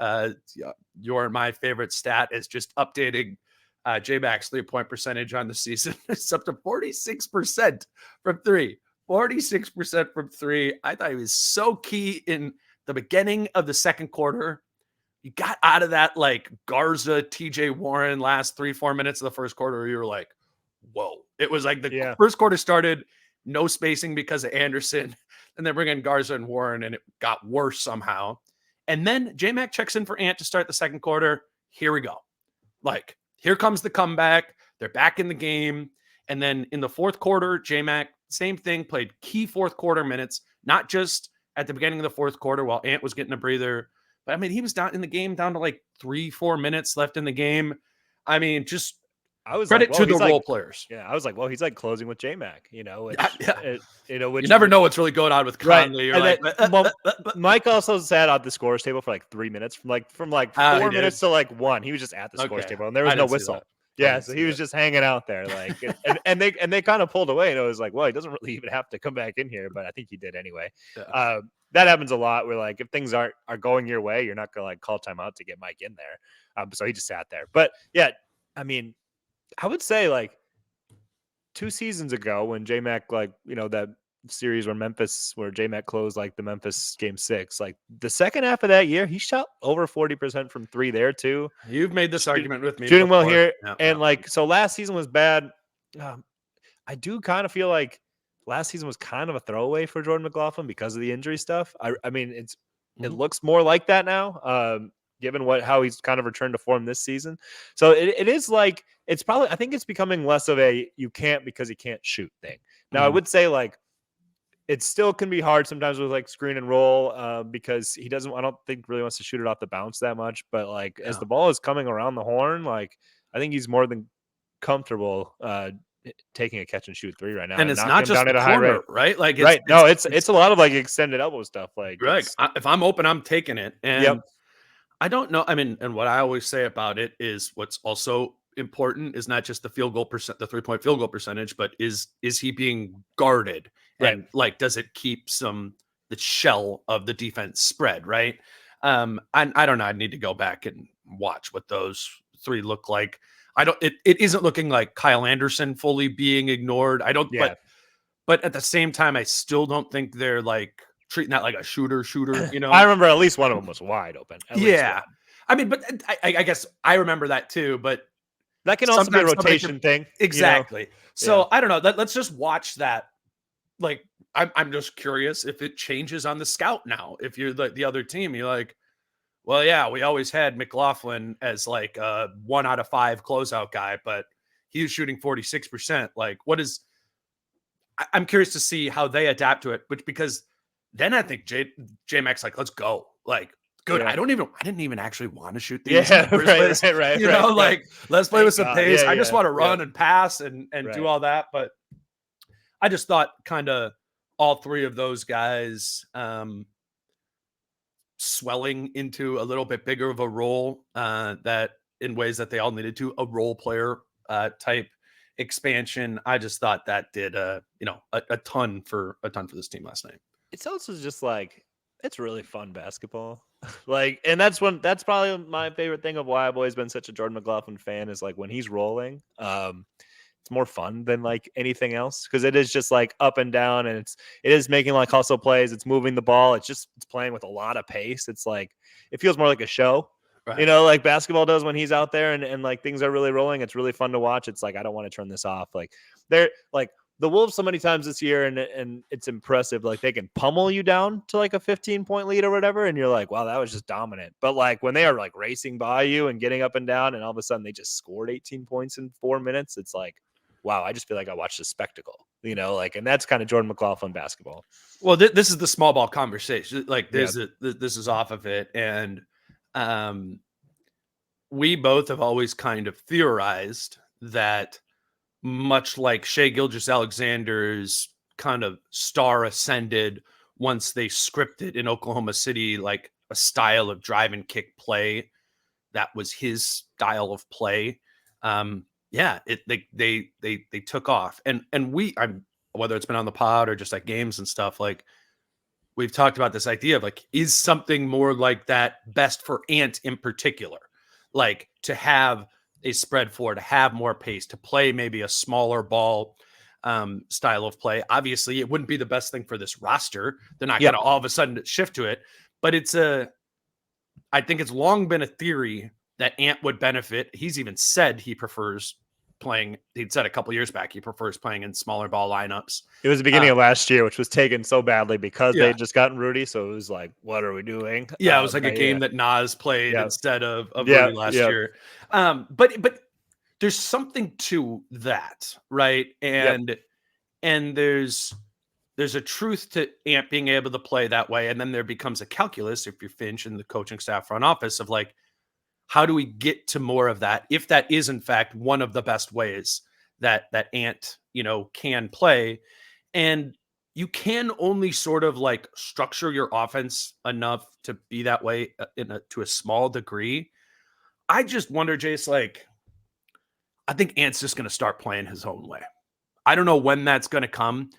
Your my favorite stat is just updating JMac's 3-point percentage on the season. It's up to 46% from 3. 46% from three. I thought he was so key in the beginning of the second quarter. You got out of that like Garza, TJ Warren last 3-4 minutes of the first quarter. You were like, whoa. It was like the first quarter started, no spacing because of Anderson, and then bring in Garza and Warren, and it got worse somehow. And then JMac checks in for Ant to start the second quarter. Here we go. Like, here comes the comeback. They're back in the game. And then in the fourth quarter, JMac, same thing, played key fourth quarter minutes, not just at the beginning of the fourth quarter while Ant was getting a breather. But I mean, he was down in the game, down to like 3-4 minutes left in the game. I mean, just credit to the role players. Yeah, I was like, well, he's like closing with JMac, which, which you never know what's really going on with Conley. Right. Mike also sat on the scores table for like 3 minutes, from 4 minutes to like 1. He was just at the scores table, and there was no whistle. Yeah, so he was just hanging out there, like, and they kind of pulled away, and it was like, well, he doesn't really even have to come back in here, but I think he did anyway. Yeah. That happens a lot. Where like if things are going your way, you're not gonna like call timeout to get Mike in there. So he just sat there. But yeah, I mean, I would say like 2 seasons ago when JMac that series where JMac closed like the Memphis game 6, like the second half of that year, he shot over 40% from 3 there too. You've made this argument with me. Shooting well here. So last season was bad. I do kind of feel like last season was kind of a throwaway for Jordan McLaughlin because of the injury stuff. I mean, it looks more like that now, given how he's kind of returned to form this season. So it is like, it's probably, I think it's becoming less of a you can't because he can't shoot thing. Now I would say like it still can be hard sometimes with like screen and roll because I don't think really wants to shoot it off the bounce that much. But like as the ball is coming around the horn, like I think he's more than comfortable taking a catch and shoot 3 right now, and it's not just the corner, right? Like, it's a lot of like extended elbow stuff. Like, right. If I'm open, I'm taking it. And I don't know. I mean, and what I always say about it is what's also important is not just the field goal percent, the 3-point field goal percentage, but is he being guarded? Right. And like, does it keep the shell of the defense spread? Right. I don't know. I need to go back and watch what those 3 look like. It isn't looking like Kyle Anderson fully being ignored. But at the same time, I still don't think they're like treating that like a shooter, I remember at least one of them was wide open. I mean, but I guess I remember that too, but that can also be a rotation thing. Exactly. So I don't know. Let's just watch that. Like, I'm just curious if it changes on the scout now. If you're the other team, you're like, well, yeah, we always had McLaughlin as like a 1 out of 5 closeout guy, but he was shooting 46%. Like, I'm curious to see how they adapt to it, because then I think JMac's like, let's go. Like, good. Yeah. I didn't even actually want to shoot these. Yeah, right. Let's play with some pace. I just want to run and pass and do all that. But I just thought kind of all 3 of those guys, swelling into a little bit bigger of a role that in ways that they all needed to, a role player type expansion. I just thought that did a ton for this team last night. It's also just like, it's really fun basketball. Like, and that's probably my favorite thing of why I've always been such a Jordan McLaughlin fan is like when he's rolling, it's more fun than like anything else because it is just like up and down, and it is making like hustle plays. It's moving the ball. It's playing with a lot of pace. It's like, it feels more like a show, right? Like basketball does when he's out there and like things are really rolling. It's really fun to watch. It's like, I don't want to turn this off. Like they're like the Wolves so many times this year, and it's impressive. Like they can pummel you down to like a 15-point lead or whatever, and you're like, wow, that was just dominant. But like when they are like racing by you and getting up and down, and all of a sudden they just scored 18 points in 4 minutes, it's like, wow, I just feel like I watched a spectacle, and that's kind of Jordan McLaughlin basketball. Well, this is the small ball conversation. Like this is off of it. And we both have always kind of theorized that much like Shai Gilgeous-Alexander's kind of star ascended once they scripted in Oklahoma City, like a style of drive and kick play, that was his style of play. They took off, and whether it's been on the pod or just like games and stuff, like we've talked about this idea of like, is something more like that best for Ant in particular, like to have a spread floor, to have more pace, to play maybe a smaller ball, style of play. Obviously, it wouldn't be the best thing for this roster. They're not going to all of a sudden shift to it, but I think it's long been a theory that Ant would benefit. He's even said he prefers playing. He'd said a couple years back he prefers playing in smaller ball lineups. It was the beginning of last year, which was taken so badly because they had just gotten Rudy. So it was like, what are we doing? Yeah, it was like a game that Nas played instead of Rudy last year. But there's something to that, right? And there's a truth to Ant being able to play that way. And then there becomes a calculus, if you're Finch and the coaching staff front office, of like, how do we get to more of that? If that is in fact one of the best ways that Ant, can play. And you can only sort of like structure your offense enough to be that way to a small degree. I just wonder, Jace, like, I think Ant's just going to start playing his own way. I don't know when that's going to come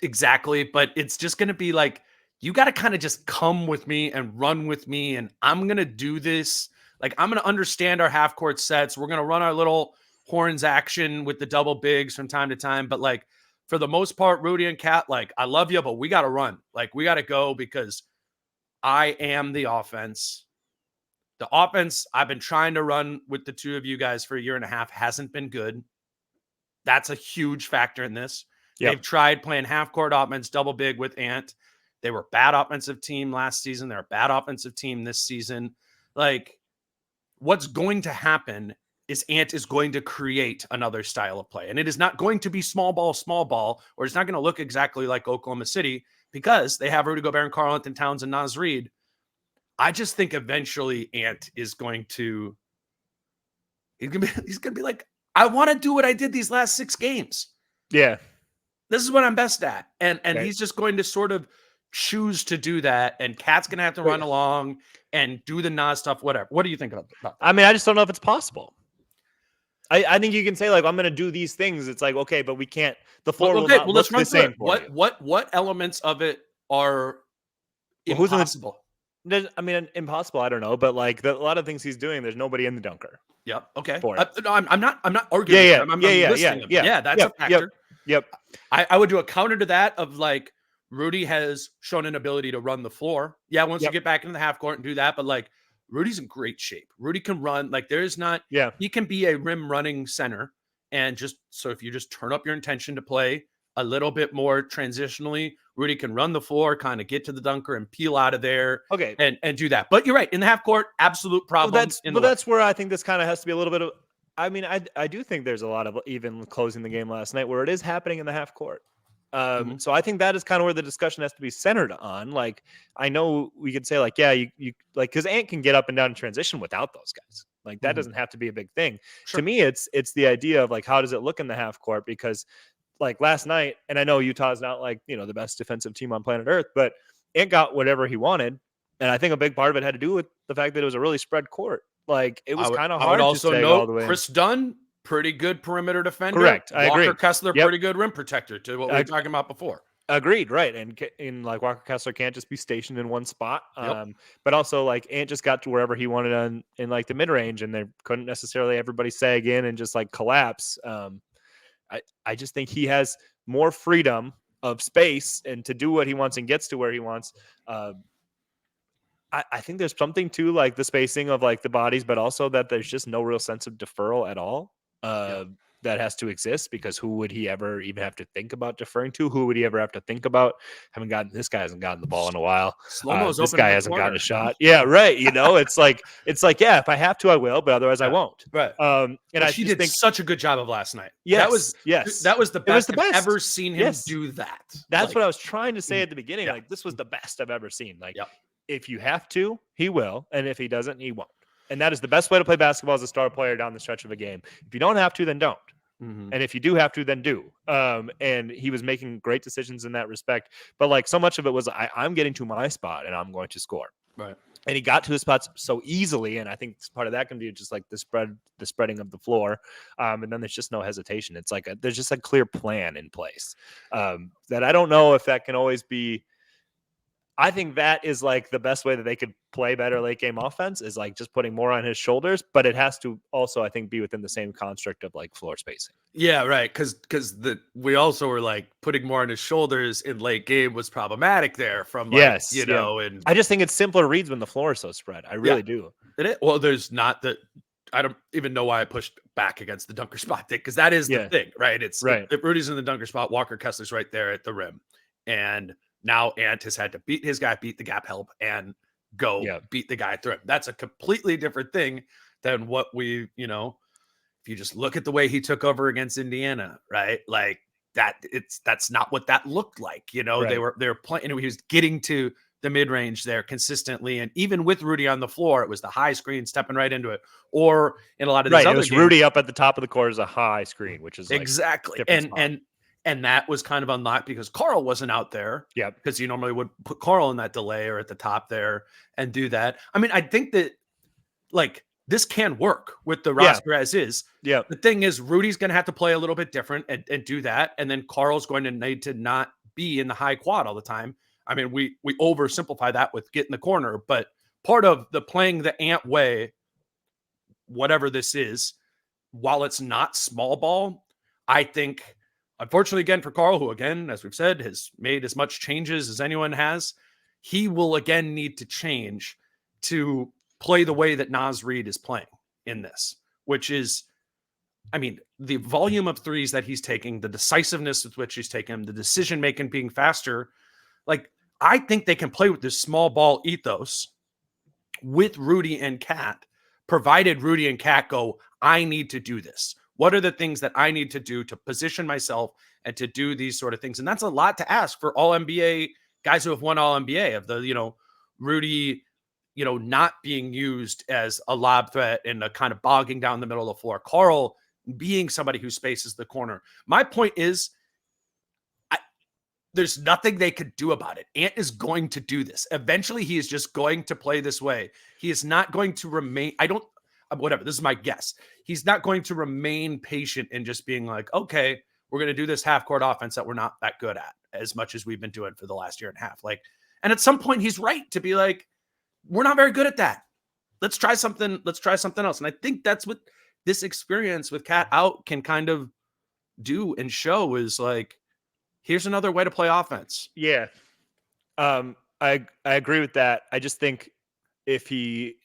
exactly, but it's just going to be like, you got to kind of just come with me and run with me. And I'm going to do this. Like, I'm going to understand our half court sets. We're going to run our little horns action with the double bigs from time to time. But like, for the most part, Rudy and Cat, like, I love you, but we got to run. Like, we got to go because I am the offense. The offense I've been trying to run with the two of you guys for a year and a half hasn't been good. That's a huge factor in this. They've tried playing half-court offense, double big with Ant. They were a bad offensive team last season. They're a bad offensive team this season. Like, what's going to happen is Ant is going to create another style of play. And it is not going to be small ball, or it's not going to look exactly like Oklahoma City because they have Rudy Gobert and Karl-Anthony Towns and Naz Reid. I just think eventually Ant is going to he's gonna be like, I want to do what I did these last 6 games. Yeah. This is what I'm best at. And he's just going to sort of choose to do that. And Cat's gonna have to run along and do the Nas stuff, whatever. What do you think about that? I mean, I just don't know if it's possible. I think you can say, like, I'm going to do these things. It's like, okay, but we can't. The floor will not look the same. What elements of it are impossible? I mean, impossible. I don't know, but like a lot of things he's doing, there's nobody in the dunker. Yep. Okay. For it. No, I'm not arguing. Yeah. I'm listing them. Yeah. That's a factor. Yep. I would do a counter to that of like, Rudy has shown an ability to run the floor. Yeah. Once you get back into the half court and do that, but like, Rudy's in great shape. Rudy can run. Like, there's not. Yeah. He can be a rim running center, and so if you just turn up your intention to play a little bit more transitionally, Rudy can run the floor, kind of get to the dunker and peel out of there. Okay. And do that. But you're right. In the half court, absolute problem. That's where I think this kind of has to be a little bit of, I mean, I do think there's a lot of even closing the game last night where it is happening in the half court. So I think that is kind of where the discussion has to be centered on. Like, I know we could say like, yeah, you like, cause Ant can get up and down in transition without those guys. Like that doesn't have to be a big thing. Sure. To me, it's the idea of like, how does it look in the half court? Because like last night, and I know Utah's not like, the best defensive team on planet Earth, but Ant got whatever he wanted. And I think a big part of it had to do with the fact that it was a really spread court. Like it was kind of hard. I would also note Chris Dunn, pretty good perimeter defender. Correct. I agree. Walker Kessler, pretty good rim protector to what we were talking about before. Agreed. Right. And in like Walker Kessler can't just be stationed in one spot. But also like Ant just got to wherever he wanted in like the mid range, and they couldn't necessarily everybody sag in and just like collapse. I just think he has more freedom of space and to do what he wants and gets to where he wants. I think there's something to like the spacing of like the bodies, but also that there's just no real sense of deferral at all. That has to exist, because who would he ever even have to think about deferring to? Who would he ever have to think about? This guy hasn't gotten the ball in a while. This guy hasn't gotten a shot. Yeah, right. It's like, yeah, if I have to, I will, but otherwise I won't. Right. And I he did such a good job of last night. Yes. That was the best I've ever seen him do that. That's what I was trying to say at the beginning. Like, this was the best I've ever seen. Like, if you have to, he will. And if he doesn't, he won't. And that is the best way to play basketball as a star player down the stretch of a game. If you don't have to, then don't. And if you do have to, then do. And he was making great decisions in that respect. But like so much of it was, I'm getting to my spot and I'm going to score. Right. And he got to his spots so easily. And I think part of that can be just like the spreading of the floor. And then there's just no hesitation. It's like there's just a clear plan in place that I don't know if that can always be. I think that is like the best way that they could play better late game offense is like just putting more on his shoulders, but it has to also, I think, be within the same construct of like floor spacing. Yeah, right. Because we also were like putting more on his shoulders in late game was problematic there from like, Yes, you yeah. know, and I just think it's simpler reads when the floor is so spread. I really do. Well, there's not that. I don't even know why I pushed back against the dunker spot thing because that is the thing, right? It's right. If Rudy's in the dunker spot, Walker Kessler's right there at the rim, and now Ant has had to beat his guy, beat the gap help, and go beat the guy at the rim. That's a completely different thing than what we, you know, if you just look at the way he took over against Indiana, right? Like that's not what that looked like. You know, they were playing, he was getting to the mid-range there consistently. And even with Rudy on the floor, it was the high screen stepping right into it. Or in a lot of these other it was games, Rudy up at the top of the court as a high screen, which is like exactly. And that was kind of unlocked because Carl wasn't out there. Yeah. Because you normally would put Carl in that delay or at the top there and do that. I mean, I think that like this can work with the roster as is. Yeah. The thing is, Rudy's going to have to play a little bit different and do that. And then Carl's going to need to not be in the high quad all the time. I mean, we oversimplify that with get in the corner, but part of the playing the Ant way, whatever this is, while it's not small ball, I think, unfortunately, again, for Carl, who, again, as we've said, has made as much changes as anyone has, he will again need to change to play the way that Naz Reid is playing in this, which is, I mean, the volume of threes that he's taking, the decisiveness with which he's taking, the decision-making being faster. Like, I think they can play with this small ball ethos with Rudy and Cat, provided Rudy and Cat go, I need to do this. What are the things that I need to do to position myself and to do these sort of things? And that's a lot to ask for all NBA guys who have won all NBA of the, you know, Rudy, you know, not being used as a lob threat and a kind of bogging down the middle of the floor. Carl being somebody who spaces the corner. My point is, there's nothing they could do about it. Ant is going to do this. Eventually, he is just going to play this way. He is not going to remain, whatever, this is my guess. He's not going to remain patient and just being like, okay, we're going to do this half-court offense that we're not that good at as much as we've been doing for the last year and a half. Like, and at some point, he's right to be like, we're not very good at that. Let's try something else. And I think that's what this experience with Cat out can kind of do and show is like, here's another way to play offense. Yeah. I agree with that. I just think if he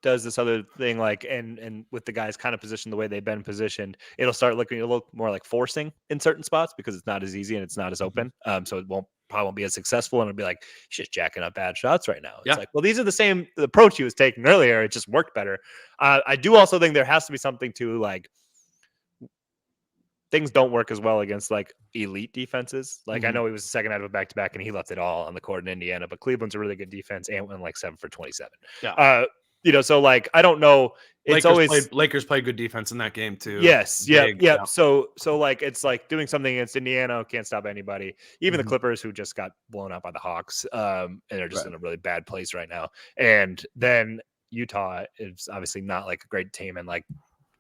does this other thing, like, and with the guys kind of positioned the way they've been positioned, it'll start looking a little more like forcing in certain spots because it's not as easy and it's not as open. So it probably won't be as successful. And it'll be like, he's just jacking up bad shots right now. It's like, well, these are the approach he was taking earlier. It just worked better. I do also think there has to be something to like, things don't work as well against like elite defenses. Like I know he was the second out of a back-to-back and he left it all on the court in Indiana, but Cleveland's a really good defense and went like 7 for 27. Yeah. You know, so like, I don't know. It's Lakers play good defense in that game too. Yes. Yeah. So like, it's like doing something against Indiana, can't stop anybody. Even the Clippers who just got blown out by the Hawks. And they're just in a really bad place right now. And then Utah is obviously not like a great team. And like,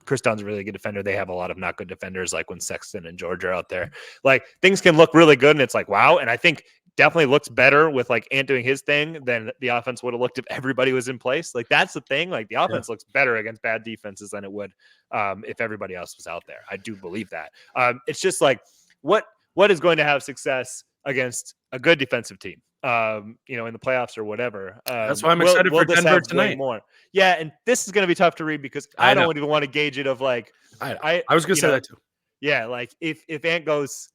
Chris Dunn's a really good defender. They have a lot of not good defenders, like when Sexton and George are out there. Like things can look really good, and it's like wow. And I think definitely looks better with like Ant doing his thing than the offense would have looked if everybody was in place. Like that's the thing. Like the offense looks better against bad defenses than it would if everybody else was out there. I do believe that. It's just like what is going to have success against a good defensive team. You know, in the playoffs or whatever. That's why I'm excited for Denver tonight. More. Yeah, and this is going to be tough to read because I don't even want to gauge it of like I was going to say that too. Yeah, like if Ant goes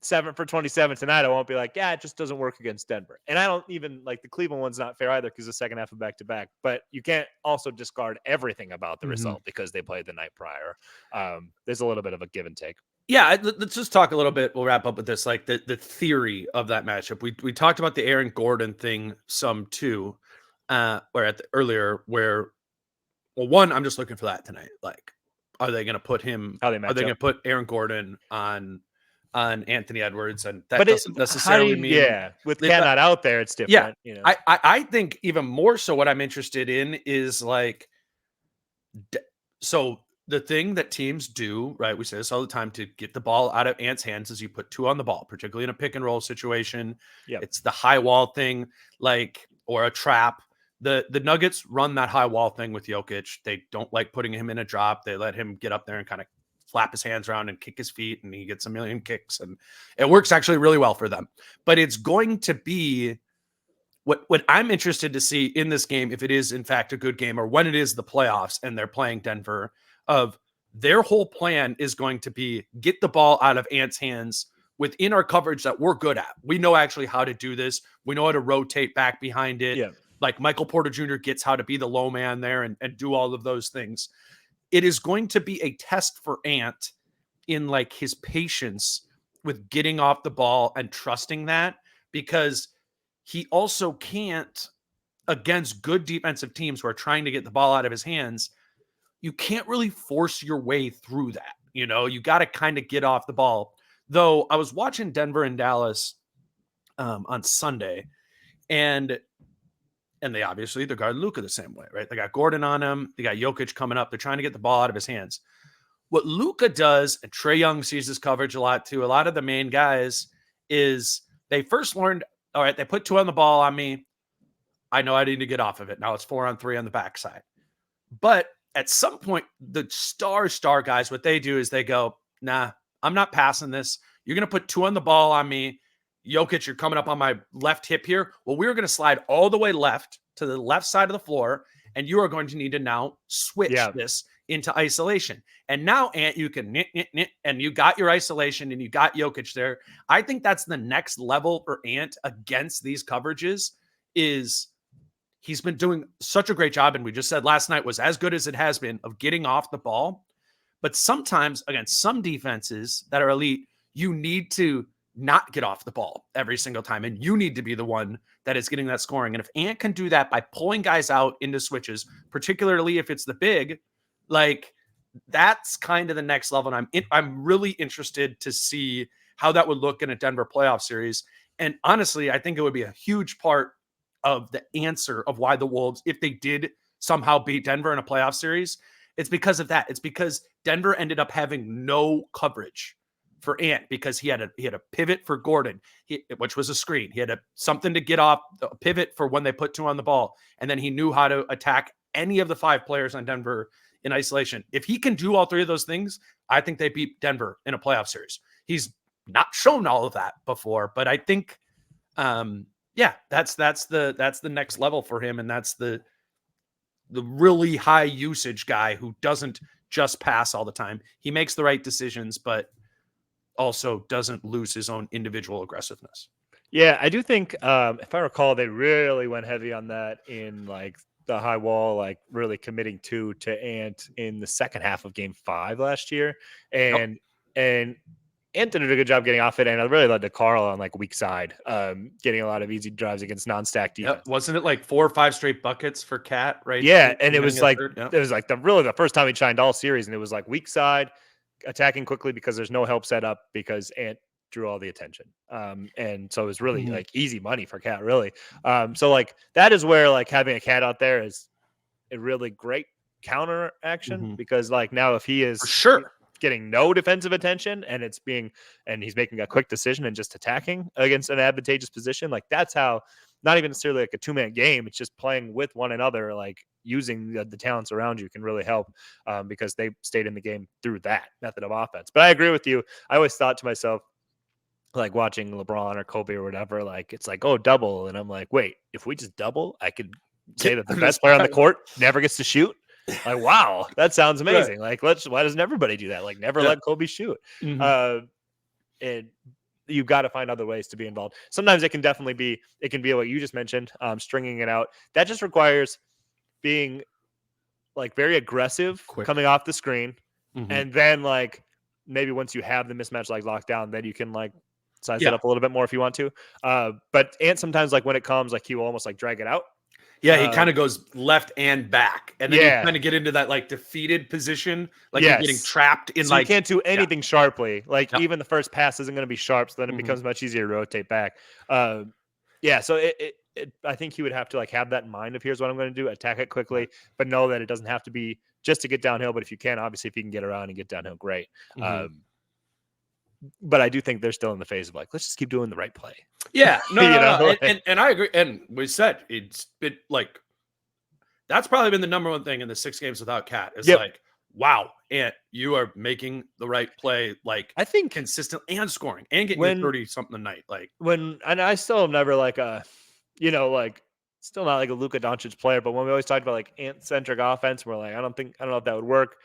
7 for 27 tonight, I won't be like, yeah, it just doesn't work against Denver. And I don't even like the Cleveland one's not fair either because the second half of back-to-back. But you can't also discard everything about the result because they played the night prior. There's a little bit of a give and take. Yeah, let's just talk a little bit. We'll wrap up with this, like the theory of that matchup. We talked about the Aaron Gordon thing some too, earlier. Where, well, one, I'm just looking for that tonight. Like, are they going to put him? Are they going to put Aaron Gordon on Anthony Edwards? And that doesn't necessarily mean with Cat not out there, it's different. Yeah, you know? I think even more so. What I'm interested in is like, so the thing that teams do, right? We say this all the time, to get the ball out of Ant's hands is you put 2 on the ball, particularly in a pick and roll situation. Yep. It's the high wall thing, like, or a trap. The Nuggets run that high wall thing with Jokic. They don't like putting him in a drop. They let him get up there and kind of flap his hands around and kick his feet, and he gets a million kicks, and it works actually really well for them. But it's going to be what I'm interested to see in this game, if it is in fact a good game, or when it is the playoffs and they're playing Denver, of their whole plan is going to be get the ball out of Ant's hands within our coverage that we're good at. We know actually how to do this. We know how to rotate back behind it. Yeah. Like Michael Porter Jr. gets how to be the low man there and do all of those things. It is going to be a test for Ant in like his patience with getting off the ball and trusting that, because he also can't, against good defensive teams who are trying to get the ball out of his hands, you can't really force your way through that. You know, you got to kind of get off the ball. Though I was watching Denver and Dallas on Sunday, and they obviously, they guard Luka the same way, right? They got Gordon on him. They got Jokic coming up. They're trying to get the ball out of his hands. What Luka does, and Trae Young sees this coverage a lot too, a lot of the main guys, is they first learned, all right, they put 2 on the ball on me. I know I need to get off of it. Now it's 4 on 3 on the backside. But at some point, the star guys, what they do is they go, nah, I'm not passing this. You're going to put 2 on the ball on me. Jokic, you're coming up on my left hip here. Well, we're going to slide all the way left to the left side of the floor, and you are going to need to now switch this into isolation. And now, Ant, you can and you got your isolation and you got Jokic there. I think that's the next level for Ant against these coverages. Is he's been doing such a great job, and we just said last night was as good as it has been, of getting off the ball. But sometimes against some defenses that are elite, you need to not get off the ball every single time, and you need to be the one that is getting that scoring. And if Ant can do that by pulling guys out into switches, particularly if it's the big, like, that's kind of the next level. And I'm really interested to see how that would look in a Denver playoff series. And honestly, I think it would be a huge part of the answer of why the Wolves, if they did somehow beat Denver in a playoff series, it's because of that. It's because Denver ended up having no coverage for Ant, because he had a pivot for Gordon, which was a screen. He had something to get off, a pivot for when they put 2 on the ball. And then he knew how to attack any of the 5 players on Denver in isolation. If he can do all 3 of those things, I think they beat Denver in a playoff series. He's not shown all of that before, but I think, that's the next level for him. And that's the really high usage guy who doesn't just pass all the time. He makes the right decisions, but also doesn't lose his own individual aggressiveness. Yeah, I do think, if I recall, they really went heavy on that in like the high wall, like really committing to Ant in the second half of Game 5 last year, and Ant did a good job getting off it, and it really led to Carl on like weak side, getting a lot of easy drives against non-stack defense. Wasn't it like 4 or 5 straight buckets for Cat, right? Yeah, and it was like the first time he shined all series, and it was like weak side, attacking quickly because there's no help set up because Ant drew all the attention. And so it was really like easy money for Cat, really. So like that is where like having a Cat out there is a really great counter action, because like now if he is for sure getting no defensive attention and he's making a quick decision and just attacking against an advantageous position, like that's how, not even necessarily like a 2-man game, it's just playing with one another, like using the talents around you can really help, because they stayed in the game through that method of offense. But I agree with you. I always thought to myself, like watching LeBron or Kobe or whatever, like it's like, oh, double. And I'm like, wait, if we just double, I could say that the best player on the court never gets to shoot. Like, wow, that sounds amazing. Right. Like, why doesn't everybody do that? Like, never let Kobe shoot. And you've got to find other ways to be involved. Sometimes it can be what you just mentioned, stringing it out. That just requires being like very aggressive, coming off the screen. And then like, maybe once you have the mismatch like locked down, then you can like size it up a little bit more if you want to. But Ant sometimes, like when it comes, like he will almost like drag it out. Yeah, he kind of goes left and back, and then you kind of get into that like defeated position, like you're getting trapped in, so like you can't do anything sharply. Like even the first pass isn't going to be sharp, so then it becomes much easier to rotate back. So I think he would have to like have that in mind. If here's what I'm going to do, attack it quickly, but know that it doesn't have to be just to get downhill. But if you can, obviously, if you can get around and get downhill, great. Mhm. But I do think they're still in the phase of like, let's just keep doing the right play. Yeah, no, You no, know, no. like- And I agree. And we said it's been like that's probably been the number one thing in the 6 games without Cat is Yep. like, wow, Ant, you are making the right play, like I think consistent and scoring and getting when- your 30 something a night. Like and I still am never like a, like still not like a Luka Doncic player, but when we always talked about like ant-centric offense, we're like, I don't know if that would work.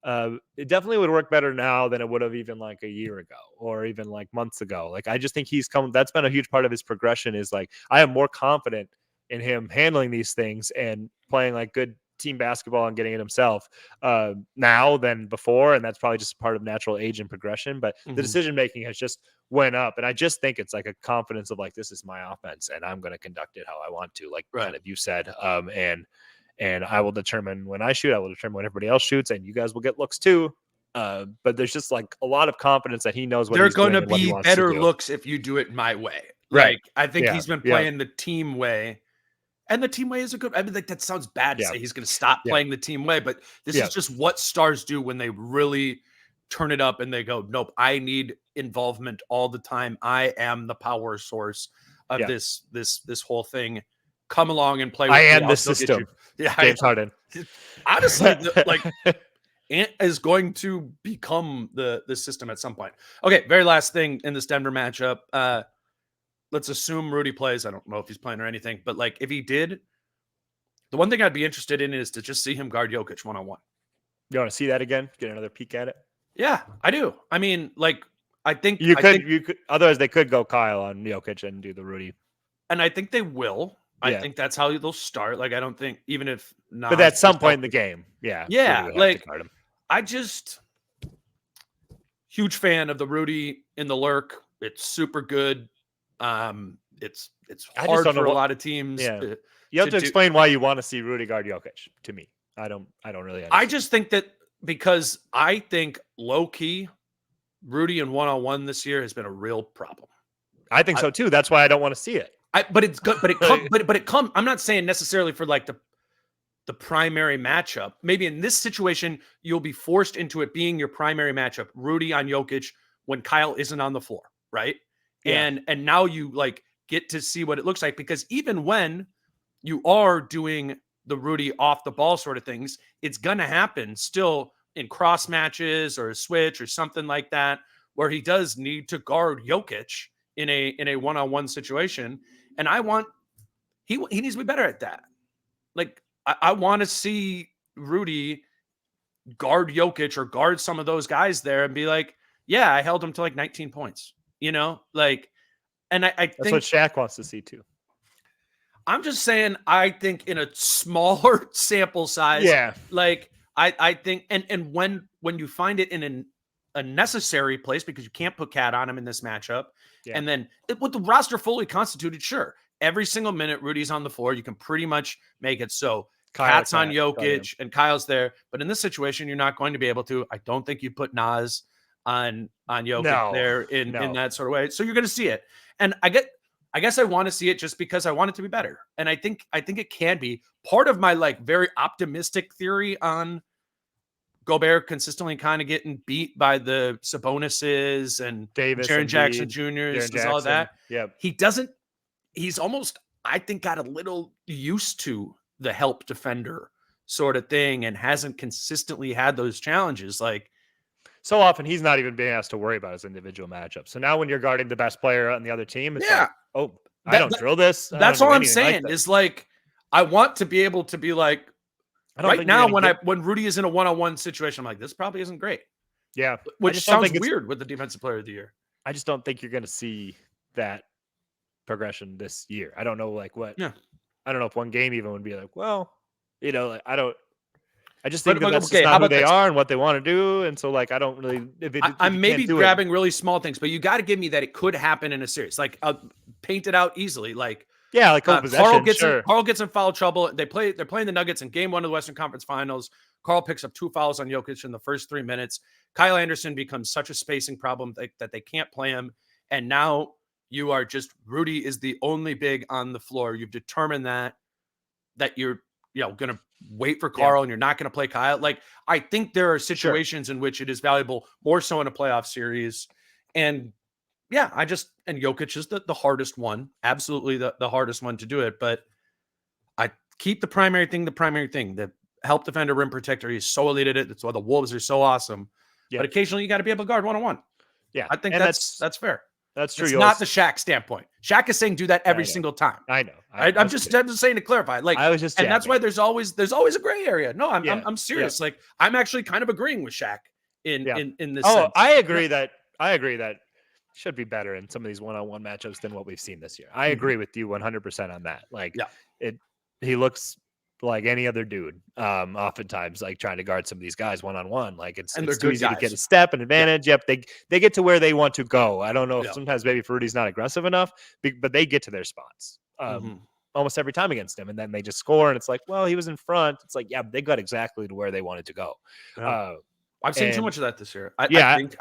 It definitely would work better now than it would have even like a year ago or even like months ago. Like, I just think that's been a huge part of his progression is like, I am more confident in him handling these things and playing like good team basketball and getting it himself now than before. And that's probably just part of natural age and progression, but the decision-making has just went up. And I just think it's like a confidence of like, this is my offense and I'm going to conduct it how I want to, like kind of you said. And I will determine when I shoot, I will determine when everybody else shoots, and you guys will get looks too. But there's just like a lot of confidence that he knows what they're he's doing going to and what he be wants to better do. looks if you do it my way. Right. Like I think Yeah. he's been playing the team way. And the team way is a good. I mean, like that sounds bad to say he's going to stop playing the team way, but this is just what stars do when they really turn it up and they go, nope, I need involvement all the time. I am the power source of this whole thing. Come along and play with me. I am I'll the still get system. you. Yeah, James Harden. Honestly, like Ant is going to become the system at some point. Okay, very last thing in this Denver matchup. Let's assume Rudy plays. I don't know if he's playing or anything, but like if he did, the one thing I'd be interested in is to just see him guard Jokic one-on-one. You want to see that again? Get another peek at it? Yeah, I do. I mean, like, I think you could. Otherwise, they could go Kyle on Jokic and do the Rudy. And I think they will. I think that's how they'll start. Like, I don't think even if not, but at some point in the game, yeah, like I just huge fan of the Rudy in the lurk. It's super good. It's hard for a lot of teams. Yeah. You have to explain why you want to see Rudy guard Jokic to me. I don't really understand. I just think that because I think low key Rudy in one-on-one this year has been a real problem. I think so too. That's why I don't want to see it. But it's good. But it comes. I'm not saying necessarily for like the primary matchup. Maybe in this situation, you'll be forced into it being your primary matchup, Rudy on Jokic when Kyle isn't on the floor, right? Yeah. And now you like get to see what it looks like, because even when you are doing the Rudy off the ball sort of things, it's going to happen still in cross matches or a switch or something like that, where he does need to guard Jokic in a one-on-one situation. And he needs to be better at that. Like I want to see Rudy guard Jokic or guard some of those guys there and be like, yeah, I held him to like 19 points, like, and I think that's what Shaq wants to see too. I'm just saying, I think in a smaller sample size, like I think, and when you find it in a necessary place, because you can't put Cat on him in this matchup, and then with the roster fully constituted, sure, every single minute Rudy's on the floor, you can pretty much make it so Cat's on Jokic and Kyle's there. But in this situation, you're not going to be able to. I don't think you put Nas on Jokic there in that sort of way. So you're going to see it, and I guess I want to see it just because I want it to be better. And I think it can be part of my like very optimistic theory on Gobert consistently kind of getting beat by the Sabonises and Davis, Jaren Jackson Jr.'s and all that. Yeah. He's almost, I think, got a little used to the help defender sort of thing and hasn't consistently had those challenges. Like, so often he's not even being asked to worry about his individual matchup. So now when you're guarding the best player on the other team, it's like, oh, I don't drill this. That's all I'm saying is like, I want to be able to be like, right now when Rudy is in a one-on-one situation, I'm like, this probably isn't great. Yeah. Which sounds weird with the defensive player of the year. I just don't think you're going to see that progression this year. I don't know like what. Yeah. I don't know if one game even would be like, well, like, I just think that's just not who they are and what they want to do. And so, like, I don't really. I'm maybe grabbing really small things, but you got to give me that it could happen in a series. Like, paint it out easily. Like, like Carl gets in foul trouble. They're playing the Nuggets in Game 1 of the Western Conference Finals. Carl picks up 2 fouls on Jokic in the first 3 minutes. Kyle Anderson becomes such a spacing problem that they can't play him. And now you are just Rudy is the only big on the floor. You've determined that you're going to wait for Carl and you're not going to play Kyle. Like, I think there are situations in which it is valuable, more so in a playoff series. And yeah, and Jokic is the hardest one, absolutely the hardest one to do it. But I keep the primary thing, the help defender, rim protector. He's so elite at it. That's why the Wolves are so awesome. But occasionally you got to be able to guard one-on-one. Yeah. I think that's fair. That's true. It's not the Shaq standpoint. Shaq is saying do that every single time. I know. I'm just saying to clarify. Like, I was just, and that's why there's always a gray area. No, I'm serious. Like, I'm actually kind of agreeing with Shaq in this. Sense. I agree that should be better in some of these one-on-one matchups than what we've seen this year. I agree with you 100% on that. Like, he looks like any other dude. Oftentimes, like trying to guard some of these guys one-on-one, like it's too easy to get a step and advantage. Yep, they get to where they want to go. I don't know if sometimes maybe Fruity's not aggressive enough, but they get to their spots almost every time against him, and then they just score. And it's like, well, he was in front. It's like, yeah, they got exactly to where they wanted to go. Yeah. I've seen too much of that this year. I think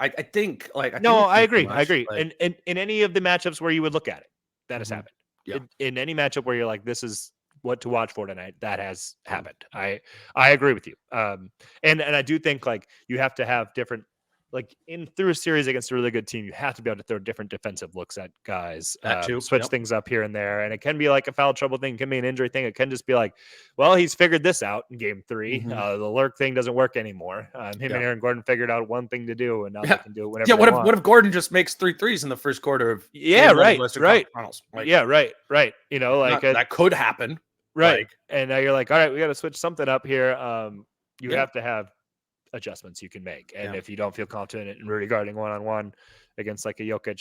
I agree. And in any of the matchups where you would look at it, that has happened. Yeah. In any matchup where you're like, this is what to watch for tonight, that has happened. I agree with you. And I do think like you have to have different, like through a series against a really good team, you have to be able to throw different defensive looks at guys, switch things up here and there. And it can be like a foul trouble thing, it can be an injury thing. It can just be like, well, he's figured this out in game 3. The lurk thing doesn't work anymore. Him and Aaron Gordon figured out one thing to do, and now they can do it whenever they want. What if Gordon just makes 3 threes in the first quarter of right. Like, right. You know, like that could happen. Right. Like, and now you're like, all right, we got to switch something up here. You have to have adjustments you can make. And if you don't feel confident in regarding one-on-one against like a Jokic,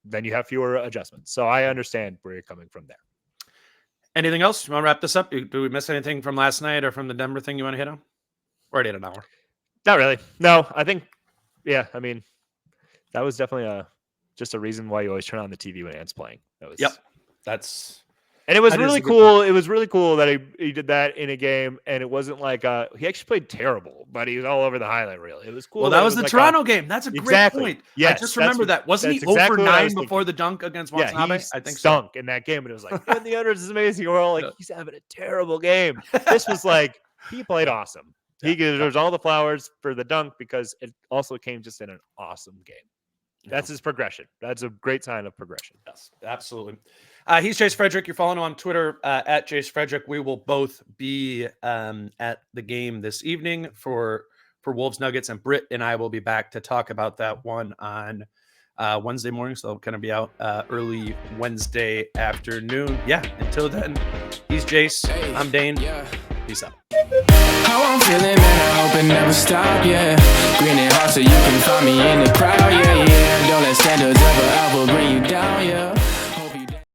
then you have fewer adjustments. So I understand where you're coming from there. Anything else? You want to wrap this up? Do we miss anything from last night or from the Denver thing you want to hit on? We're already at an hour. Not really. No, I think, I mean, that was definitely just a reason why you always turn on the TV when Ant's playing. And it was really cool. It was really cool that he did that in a game, and it wasn't like he actually played terrible, but he was all over the highlight reel. It was cool. Well, that was the Toronto game. That's a great point. Yes, I just remember that. Wasn't he 0 for 9 before the dunk against Watanabe? I think stunk in that game, and it was like, and the others is amazing. We're all like, he's having a terrible game. This was like, he played awesome. He deserves all the flowers for the dunk because it also came just in an awesome game. That's his progression. That's a great sign of progression. Yes, absolutely. He's Jace Frederick. You're following him on Twitter at Jace Frederick. We will both be at the game this evening for Wolves Nuggets, and Britt and I will be back to talk about that one on Wednesday morning. So it'll kind of be out early Wednesday afternoon. Yeah, until then, he's Jace. I'm Dane. Peace out. How I'm feeling, man, I hope it never stop, yeah. Green and hot so you can find me in the crowd, yeah. Don't let standards ever bring